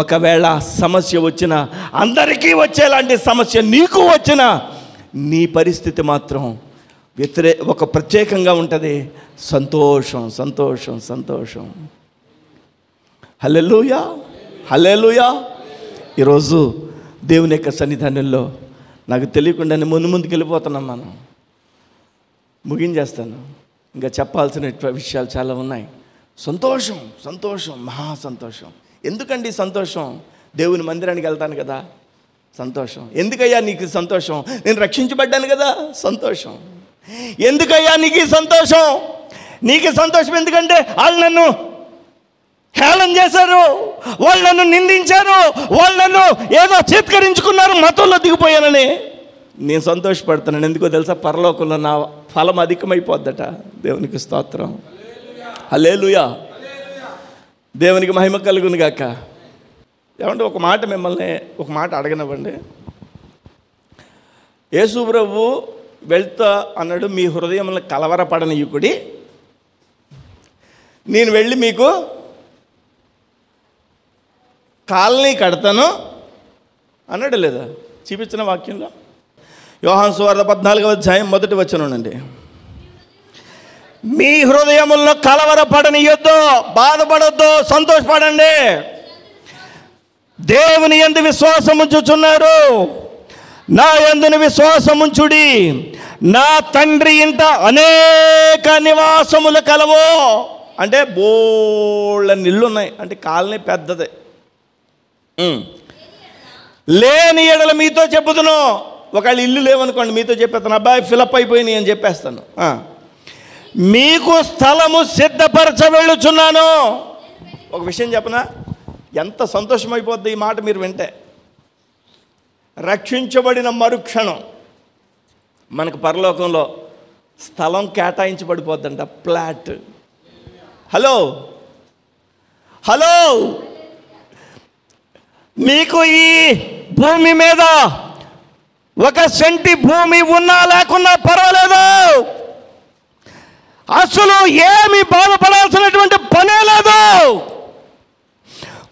ఒకవేళ సమస్య వచ్చినా, అందరికీ వచ్చేలాంటి సమస్య నీకు వచ్చినా, నీ పరిస్థితి మాత్రం ఒక ప్రత్యేకంగా ఉంటుంది. సంతోషం, సంతోషం, సంతోషం. హల్లెలూయా, హల్లెలూయా. ఈరోజు దేవుని యొక్క సన్నిధానంలో నాకు తెలియకుండానే ముందుకు వెళ్ళిపోతున్నాం. మనం ముగించేస్తాను, ఇంకా చెప్పాల్సిన విషయాలు చాలా ఉన్నాయి. సంతోషం, సంతోషం, మహా సంతోషం. ఎందుకండి సంతోషం? దేవుని మందిరానికి వెళ్తాను కదా, సంతోషం. ఎందుకయ్యా నీకు సంతోషం? నేను రక్షించబడ్డాను కదా, సంతోషం. ఎందుకయ్యా నీకు సంతోషం? నీకు సంతోషం ఎందుకంటే వాళ్ళు నన్ను హేళన చేశారు, వాళ్ళు నన్ను నిందించారు, వాళ్ళు నన్ను ఏదో చేత్కరించుకున్నారు, మతంలో దిగిపోయానని నేను సంతోషపడుతున్నాను. ఎందుకో తెలుసా? పరలోకంలో నా ఫలం అధికమైపోద్దట. దేవునికి స్తోత్రం, హల్లెలూయా. దేవునికి మహిమ కలుగును గాక. ఏమంటే ఒక మాట మిమ్మల్ని ఒక మాట అడగనివ్వండి. యేసు ప్రభు వెళ్తా అన్నాడు, మీ హృదయంలో కలవరపడనీయుకుడి, నేను వెళ్ళి మీకు కాలనీ కడతాను అన్నాడు లేదా? చూపించిన వాక్యంలో యోహాను సువార్త 14వ అధ్యాయం 1వ వచనం అండి. మీ హృదయముల్లో కలవరపడనియొద్దు, బాధపడొద్దు, సంతోషపడండి. దేవుని యందు విశ్వాసం ఉంచుచున్నారు, నా యందున విశ్వాసం ఉంచుడి. నా తండ్రి ఇంట అనేక నివాసములు కలవు. అంటే బోళ్ళ నిల్లు ఉన్నాయి, అంటే కాలనీ పెద్దదే. లేని ఎడల మీతో చెప్పుదును. ఒకవేళ ఇల్లు లేవనుకోండి, మీతో చెప్పేస్తాను, అబ్బాయి ఫిలప్ అయిపోయినాయి అని చెప్పేస్తాను. మీకు స్థలము సిద్ధపరచ వెళ్ళుచున్నాను. ఒక విషయం చెప్పనా, ఎంత సంతోషమైపోద్ది ఈ మాట మీరు వింటే. రక్షించబడిన మరుక్షణం మనకు పరలోకంలో స్థలం కేటాయించబడిపోద్దంట, ఫ్లాట్. హలో హలో, మీకు ఈ భూమి మీద 1 సెంటి భూమి ఉన్నా లేకున్నా పర్వాలేదు, అసలు ఏమి బాధపడాల్సినటువంటి పనే లేదు.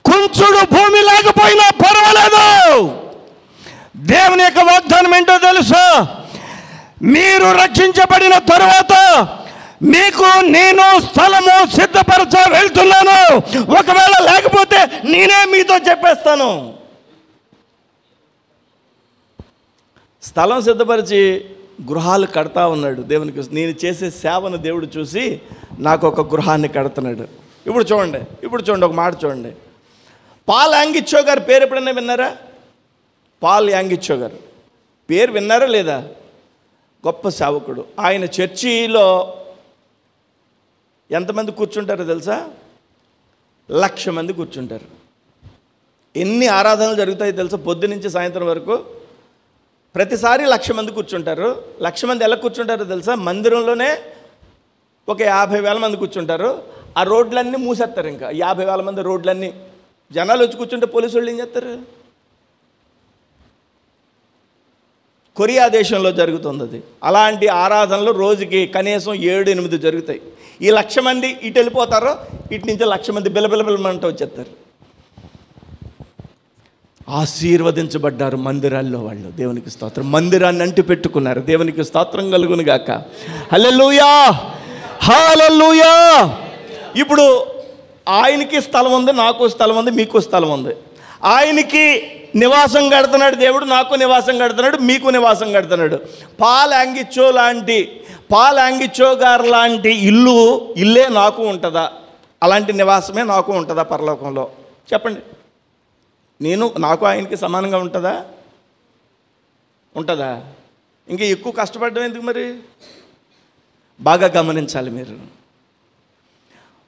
కుంచుడు భూమి లేకపోయినా పర్వాలేదు. దేవుని యొక్క వాగ్దానం ఏంటో తెలుసా? మీరు రక్షించబడిన తరువాత మీకు నేను స్థలము సిద్ధపరచ వెళ్తున్నాను. ఒకవేళ లేకపోతే నేనే మీతో చెప్పేస్తాను. స్థలం సిద్ధపరిచి గృహాలు కడతా ఉన్నాడు. దేవునికి నేను చేసే సేవను దేవుడు చూసి నాకు ఒక గృహాన్ని కడుతున్నాడు. ఇప్పుడు చూడండి ఒక మాట చూడండి. పాల్ యాంగిచ్చో గారి పేరు ఎప్పుడైనా విన్నారా? పాల్ యాంగిచ్చో గారు పేరు విన్నారా లేదా? గొప్ప సేవకుడు. ఆయన చర్చిలో ఎంతమంది కూర్చుంటారో తెలుసా? 1,00,000 మంది కూర్చుంటారు. ఎన్ని ఆరాధనలు జరుగుతాయో తెలుసా? పొద్దు నుంచి సాయంత్రం వరకు ప్రతిసారి 1,00,000 మంది కూర్చుంటారు. 1,00,000 మంది ఎలా కూర్చుంటారో తెలుసా? మందిరంలోనే ఒక 50,000 మంది కూర్చుంటారు. ఆ రోడ్లన్నీ మూసేస్తారు. ఇంకా 50,000 మంది రోడ్లన్నీ జనాలు వచ్చి కూర్చుంటే పోలీసు వాళ్ళు ఏం చేస్తారు? కొరియా దేశంలో జరుగుతుంది అది. అలాంటి ఆరాధనలు రోజుకి కనీసం 7-8 జరుగుతాయి. ఈ 1,00,000 మంది ఇటు వెళ్ళిపోతారో, ఇటు నుంచి 1,00,000 మంది బిలబిలబిలమంటూ వచ్చేస్తారు. ఆశీర్వదించబడ్డారు మందిరాల్లో వాళ్ళు. దేవునికి స్తోత్రం. మందిరాన్ని అంటి పెట్టుకున్నారు. దేవునికి స్తోత్రం కలుగును గాక. హల్లెలూయా, హల్లెలూయా. ఇప్పుడు ఆయనకి స్థలం ఉంది, నాకు స్థలం ఉంది, మీకు స్థలం ఉంది. ఆయనకి నివాసం కడుతున్నాడు దేవుడు, నాకు నివాసం కడుతున్నాడు, మీకు నివాసం కడుతున్నాడు. పాల్ యాంగిచ్చో గారు లాంటి ఇల్లే నాకు ఉంటుందా? అలాంటి నివాసమే నాకు ఉంటుందా పరలోకంలో? చెప్పండి. నాకు ఆయనకి సమానంగా ఉంటుందా? ఇంకా ఎక్కువ కష్టపడడం ఎందుకు మరి? బాగా గమనించాలి మీరు.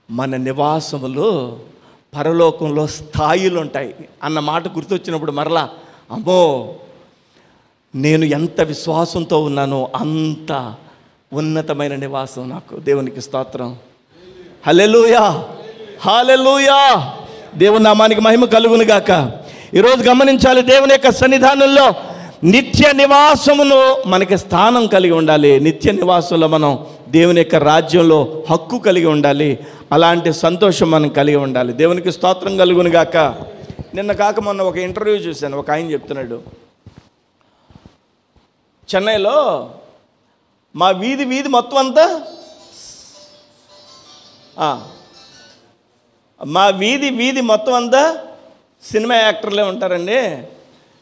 మన నివాసములు పరలోకంలో స్థాయిలు ఉంటాయి అన్న మాట గుర్తొచ్చినప్పుడు మరలా అమ్మో, నేను ఎంత విశ్వాసంతో ఉన్నానో అంత ఉన్నతమైన నివాసం నాకు. దేవునికి స్తోత్రం. హల్లెలూయా, హల్లెలూయా. దేవుని నామానికి మహిమ కలుగును గాక. ఈరోజు గమనించాలి, దేవుని యొక్క సన్నిధానంలో నిత్య నివాసమును మనకి స్థానం కలిగి ఉండాలి. నిత్య నివాసంలో మనం దేవుని యొక్క రాజ్యంలో హక్కు కలిగి ఉండాలి. అలాంటి సంతోషం మనం కలిగి ఉండాలి. దేవునికి స్తోత్రం కలుగును గాక. నిన్న కాక మొన్న ఒక ఇంటర్వ్యూ చూశాను. ఒక ఆయన చెప్తున్నాడు, చెన్నైలో మా వీధి మొత్తం అంతా మా వీధి మొత్తం అంతా సినిమా యాక్టర్లే ఉంటారండి.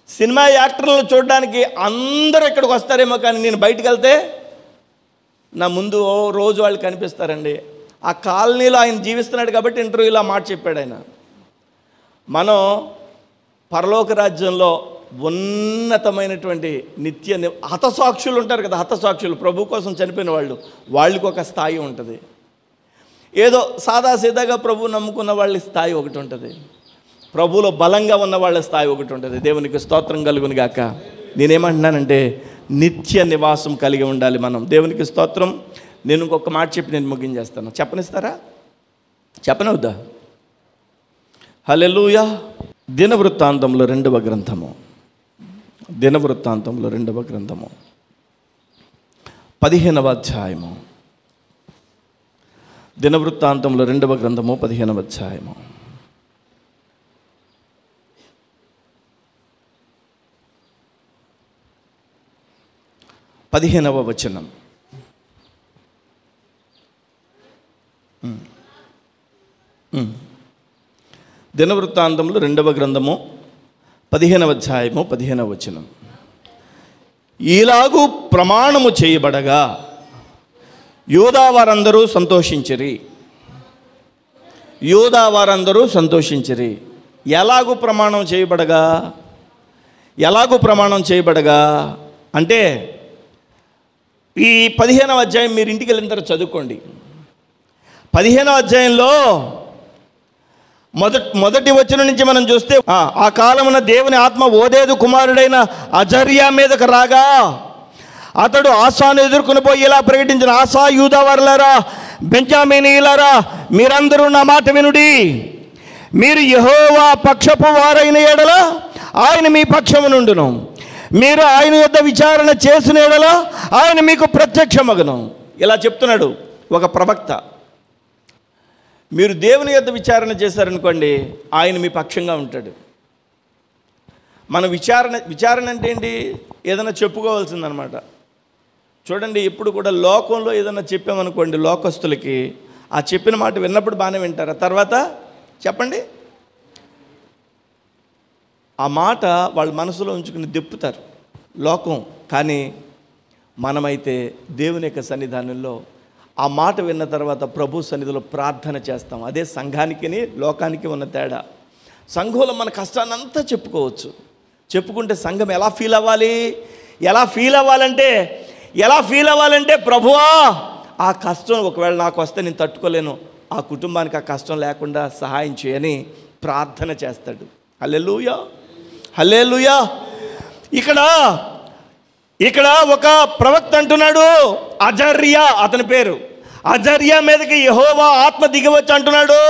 సినిమా యాక్టర్లను చూడడానికి అందరూ ఇక్కడికి వస్తారేమో, కానీ నేను బయటికి వెళ్తే నా ముందు రోజు వాళ్ళు కనిపిస్తారండి. ఆ కాలనీలో ఆయన జీవిస్తున్నాడు కాబట్టి ఇంటర్వ్యూలో ఆ మాట చెప్పాడు ఆయన. మనం పరలోక రాజ్యంలో ఉన్నతమైనటువంటి నిత్య హతసాక్షులు ఉంటారు కదా, హతసాక్షులు, ప్రభు కోసం చనిపోయిన వాళ్ళకి ఒక స్థాయి ఉంటుంది. ఏదో సాదాసీదాగా ప్రభు నమ్ముకున్న వాళ్ళ స్థాయి ఒకటి ఉంటుంది. ప్రభువులో బలంగా ఉన్న వాళ్ళ స్థాయి ఒకటి ఉంటుంది. దేవునికి స్తోత్రం కలుగును గాక. నేనేమంటున్నానంటే నిత్య నివాసం కలిగి ఉండాలి మనం. దేవునికి స్తోత్రం. నేను ఇంకొక మాట చెప్పి నేను ముగించేస్తాను. చెప్పనిస్తారా? చెప్పనవుద్దా? హల్లెలూయా. దినవృత్తాంతంలో 2వ గ్రంథము 15వ అధ్యాయము. దినవృత్తాంతంలో 2వ గ్రంథము 15వ అధ్యాయము 15వ వచనం. దినవృత్తాంతంలో 2వ గ్రంథము 15వ అధ్యాయము 15వ వచనం. ఈలాగు ప్రమాణము చేయబడగా యూదా వారందరూ సంతోషించిరి. ఎలాగూ ప్రమాణం చేయబడగా అంటే ఈ 15వ అధ్యాయం మీరు ఇంటికి వెళ్ళిన తర్వాత చదువుకోండి. 15వ అధ్యాయంలో మొదటి వచనం నుంచి మనం చూస్తే, ఆ కాలమున దేవుని ఆత్మ ఓదేదు కుమారుడైన అజర్యా మీదకు రాగా అతడు ఆసాను ఎదుర్కొని పోయి ఇలా ప్రకటించిన, ఆసా, యూదా వారులారా, బెంజామీనీయులారా, మీరందరూ నా మాట వినుడి. మీరు యెహోవా పక్షపు వారైన ఎడల ఆయన మీ పక్షము నుండును. మీరు ఆయన యొద్ద విచారణ చేసిన ఎడల ఆయన మీకు ప్రత్యక్షమగును. ఇలా చెప్తున్నాడు ఒక ప్రవక్త. మీరు దేవుని యొద్ద విచారణ చేశారనుకోండి, ఆయన మీ పక్షంగా ఉంటాడు. మన విచారణ అంటే ఏంటి? ఏదైనా చెప్పుకోవాల్సిందనమాట. చూడండి, ఎప్పుడు కూడా లోకంలో ఏదైనా చెప్పామనుకోండి లోకస్తులకి, ఆ చెప్పిన మాట విన్నప్పుడు బాగానే వింటారు. తర్వాత చెప్పండి, ఆ మాట వాళ్ళ మనసులో ఉంచుకుని దెప్పుతారు లోకం. కానీ మనమైతే దేవుని యొక్క సన్నిధానంలో ఆ మాట విన్న తర్వాత ప్రభు సన్నిధిలో ప్రార్థన చేస్తాం. అదే సంఘానికి లోకానికి ఉన్న తేడా. సంఘంలో మన కష్టాన్ని అంతా చెప్పుకోవచ్చు. చెప్పుకుంటే సంఘం ఎలా ఫీల్ అవ్వాలంటే ప్రభువా, ఆ కష్టం ఒకవేళ నాకు వస్తే నేను తట్టుకోలేను, ఆ కుటుంబానికి ఆ కష్టం లేకుండా సహాయం చేయని ప్రార్థన చేస్తాడు. హల్లెలూయా, హల్లెలూయా. ఇక్కడ ఒక ప్రవక్త అంటున్నాడు, అజర్యా అతని పేరు. అజర్యా మీదకి యెహోవా ఆత్మ దిగివచ్చి అంటున్నాడు,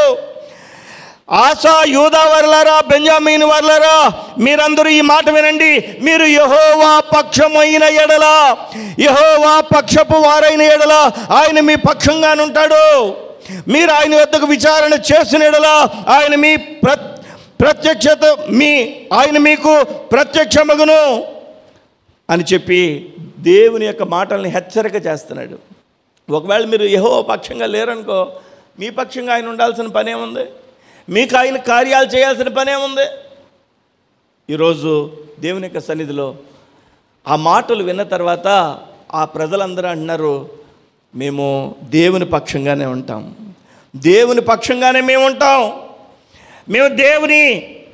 ఆసా, యూదా వారులారా, బెంజామీను వారులారా, మీరందరూ ఈ మాట వినండి. మీరు యెహోవా పక్షమైన ఎడల, యెహోవా పక్షపు వారైన ఎడల ఆయన మీ పక్షంగానుంటాడు. మీరు ఆయన వద్దకు విచారణ చేసిన ఎడల ఆయన మీ ఆయన మీకు ప్రత్యక్షమగును అని చెప్పి దేవుని యొక్క మాటల్ని హెచ్చరిక చేస్తున్నాడు. ఒకవేళ మీరు యెహోవా పక్షంగా లేరనుకో, మీ పక్షంగా ఆయన ఉండాల్సిన పనేముంది? మీకు ఆయన కార్యాలు చేయాల్సిన పనేముంది? ఈరోజు దేవుని యొక్క సన్నిధిలో ఆ మాటలు విన్న తర్వాత ఆ ప్రజలందరూ అంటున్నారు, మేము దేవుని పక్షంగానే ఉంటాం, దేవుని పక్షంగానే మేము ఉంటాం, మేము దేవుని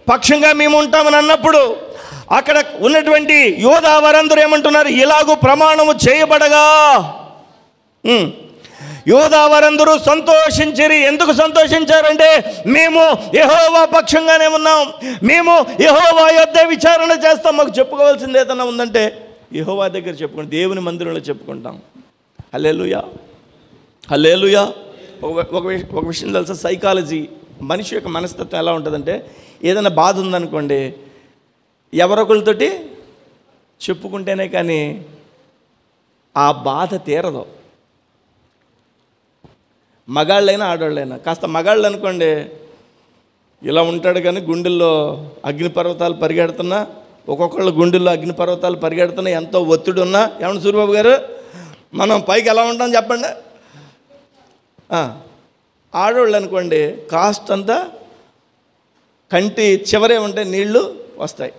పక్షంగా మేము ఉంటామని అన్నప్పుడు అక్కడ ఉన్నటువంటి యోధా వారందరూ ఏమంటున్నారు? ఇలాగూ ప్రమాణము చేయబడగా యోధా వారందరూ సంతోషించిరి. ఎందుకు సంతోషించారంటే మేము యెహోవా పక్షంగానే ఉన్నాం, మేము యెహోవా యొద్ద విచారణ చేస్తాం. మాకు చెప్పుకోవాల్సింది ఏదన్నా ఉందంటే యెహోవా దగ్గర చెప్పుకుంటాం, దేవుని మందిరంలో చెప్పుకుంటాం. హల్లెలూయా, హల్లెలూయా. ఒక విషయం తెలుసా? సైకాలజీ, మనిషి యొక్క మనస్తత్వం ఎలా ఉంటుందంటే, ఏదైనా బాధ ఉందనుకోండి, ఎవరొకరితోటి చెప్పుకుంటేనే కానీ ఆ బాధ తీరదు. మగాళ్ళైనా ఆడవాళ్ళైనా. కాస్త మగాళ్ళు అనుకోండి ఇలా ఉంటాడు, కానీ గుండెల్లో అగ్నిపర్వతాలు పరిగెడుతున్నా, ఒక్కొక్కళ్ళ గుండెల్లో అగ్నిపర్వతాలు పరిగెడుతున్నా, ఎంతో ఒత్తిడి ఉన్నా, ఏమన్నా సూరిబాబు గారు మనం పైకి ఎలా ఉంటాం చెప్పండి. ఆడవాళ్ళు అనుకోండి కాస్తంతా కంటి చివరే ఉంటే నీళ్లు వస్తాయి.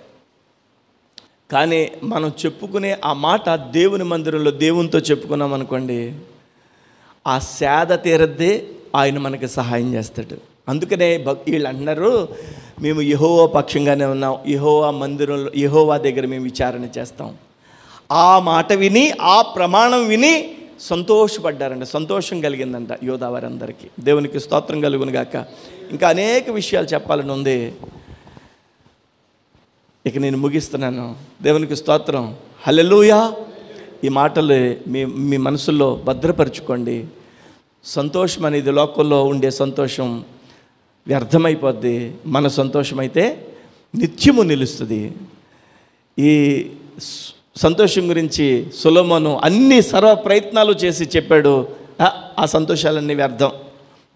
కానీ మనం చెప్పుకునే ఆ మాట దేవుని మందిరంలో దేవునితో చెప్పుకున్నాం అనుకోండి, ఆ సేద తీరద్దే ఆయన మనకి సహాయం చేస్తాడు. అందుకనే వీళ్ళు అన్నారు, మేము యెహోవా పక్షంగానే ఉన్నాం, యెహోవా మందిరంలో యెహోవా దగ్గర మేము విచారణ చేస్తాం. ఆ మాట విని, ఆ ప్రమాణం విని సంతోషపడ్డారంట, సంతోషం కలిగిందంట యోధా వారందరికీ. దేవునికి స్తోత్రం కలుగును గాక. ఇంకా అనేక విషయాలు చెప్పాలని ఉంది, ఇక నేను ముగిస్తున్నాను. దేవునికి స్తోత్రం, హల్లెలూయా. ఈ మాటలు మీ మనసుల్లో భద్రపరచుకోండి. సంతోషం అనేది లోకంలో ఉండే సంతోషం వ్యర్థమైపోద్ది, మన సంతోషం అయితే నిత్యము నిలుస్తుంది. ఈ సంతోషం గురించి సొలొమోను అన్ని సర్వ ప్రయత్నాలు చేసి చెప్పాడు, ఆ సంతోషాలన్నీ వ్యర్థం,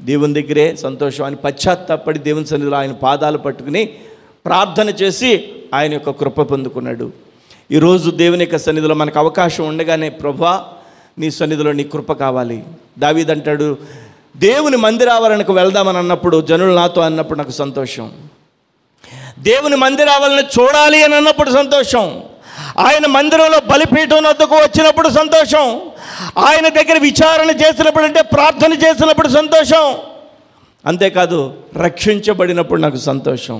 దేవుని దగ్గరే సంతోషం అని పశ్చాత్తాపడి దేవుని సన్నిధిలో ఆయన పాదాలు పట్టుకుని ప్రార్థన చేసి ఆయన యొక్క కృప పొందుకున్నాడు. ఈరోజు దేవుని యొక్క సన్నిధిలో మనకు అవకాశం ఉండగానే, ప్రభువా నీ సన్నిధిలో నీ కృప కావాలి. దావీదు అంటాడు, దేవుని మందిరావరణకు వెళ్దామని అన్నప్పుడు, జనులు నాతో అన్నప్పుడు నాకు సంతోషం, దేవుని మందిరావరణను చూడాలి అని అన్నప్పుడు సంతోషం, ఆయన మందిరంలో బలిపీఠం వద్దకు వచ్చినప్పుడు సంతోషం, ఆయన దగ్గర విచారణ చేసినప్పుడు అంటే ప్రార్థన చేసినప్పుడు సంతోషం, అంతేకాదు రక్షించబడినప్పుడు నాకు సంతోషం.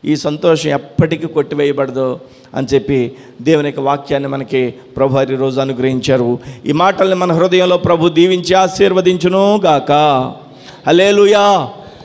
ఈ సంతోషం ఎప్పటికీ కొట్టివేయబడదు అని చెప్పి దేవుని యొక్క వాక్యాన్ని మనకి ప్రభు ఈరోజు అనుగ్రహించారు. ఈ మాటల్ని మన హృదయంలో ప్రభు దీవించి ఆశీర్వదించును గాక. హల్లెలూయా.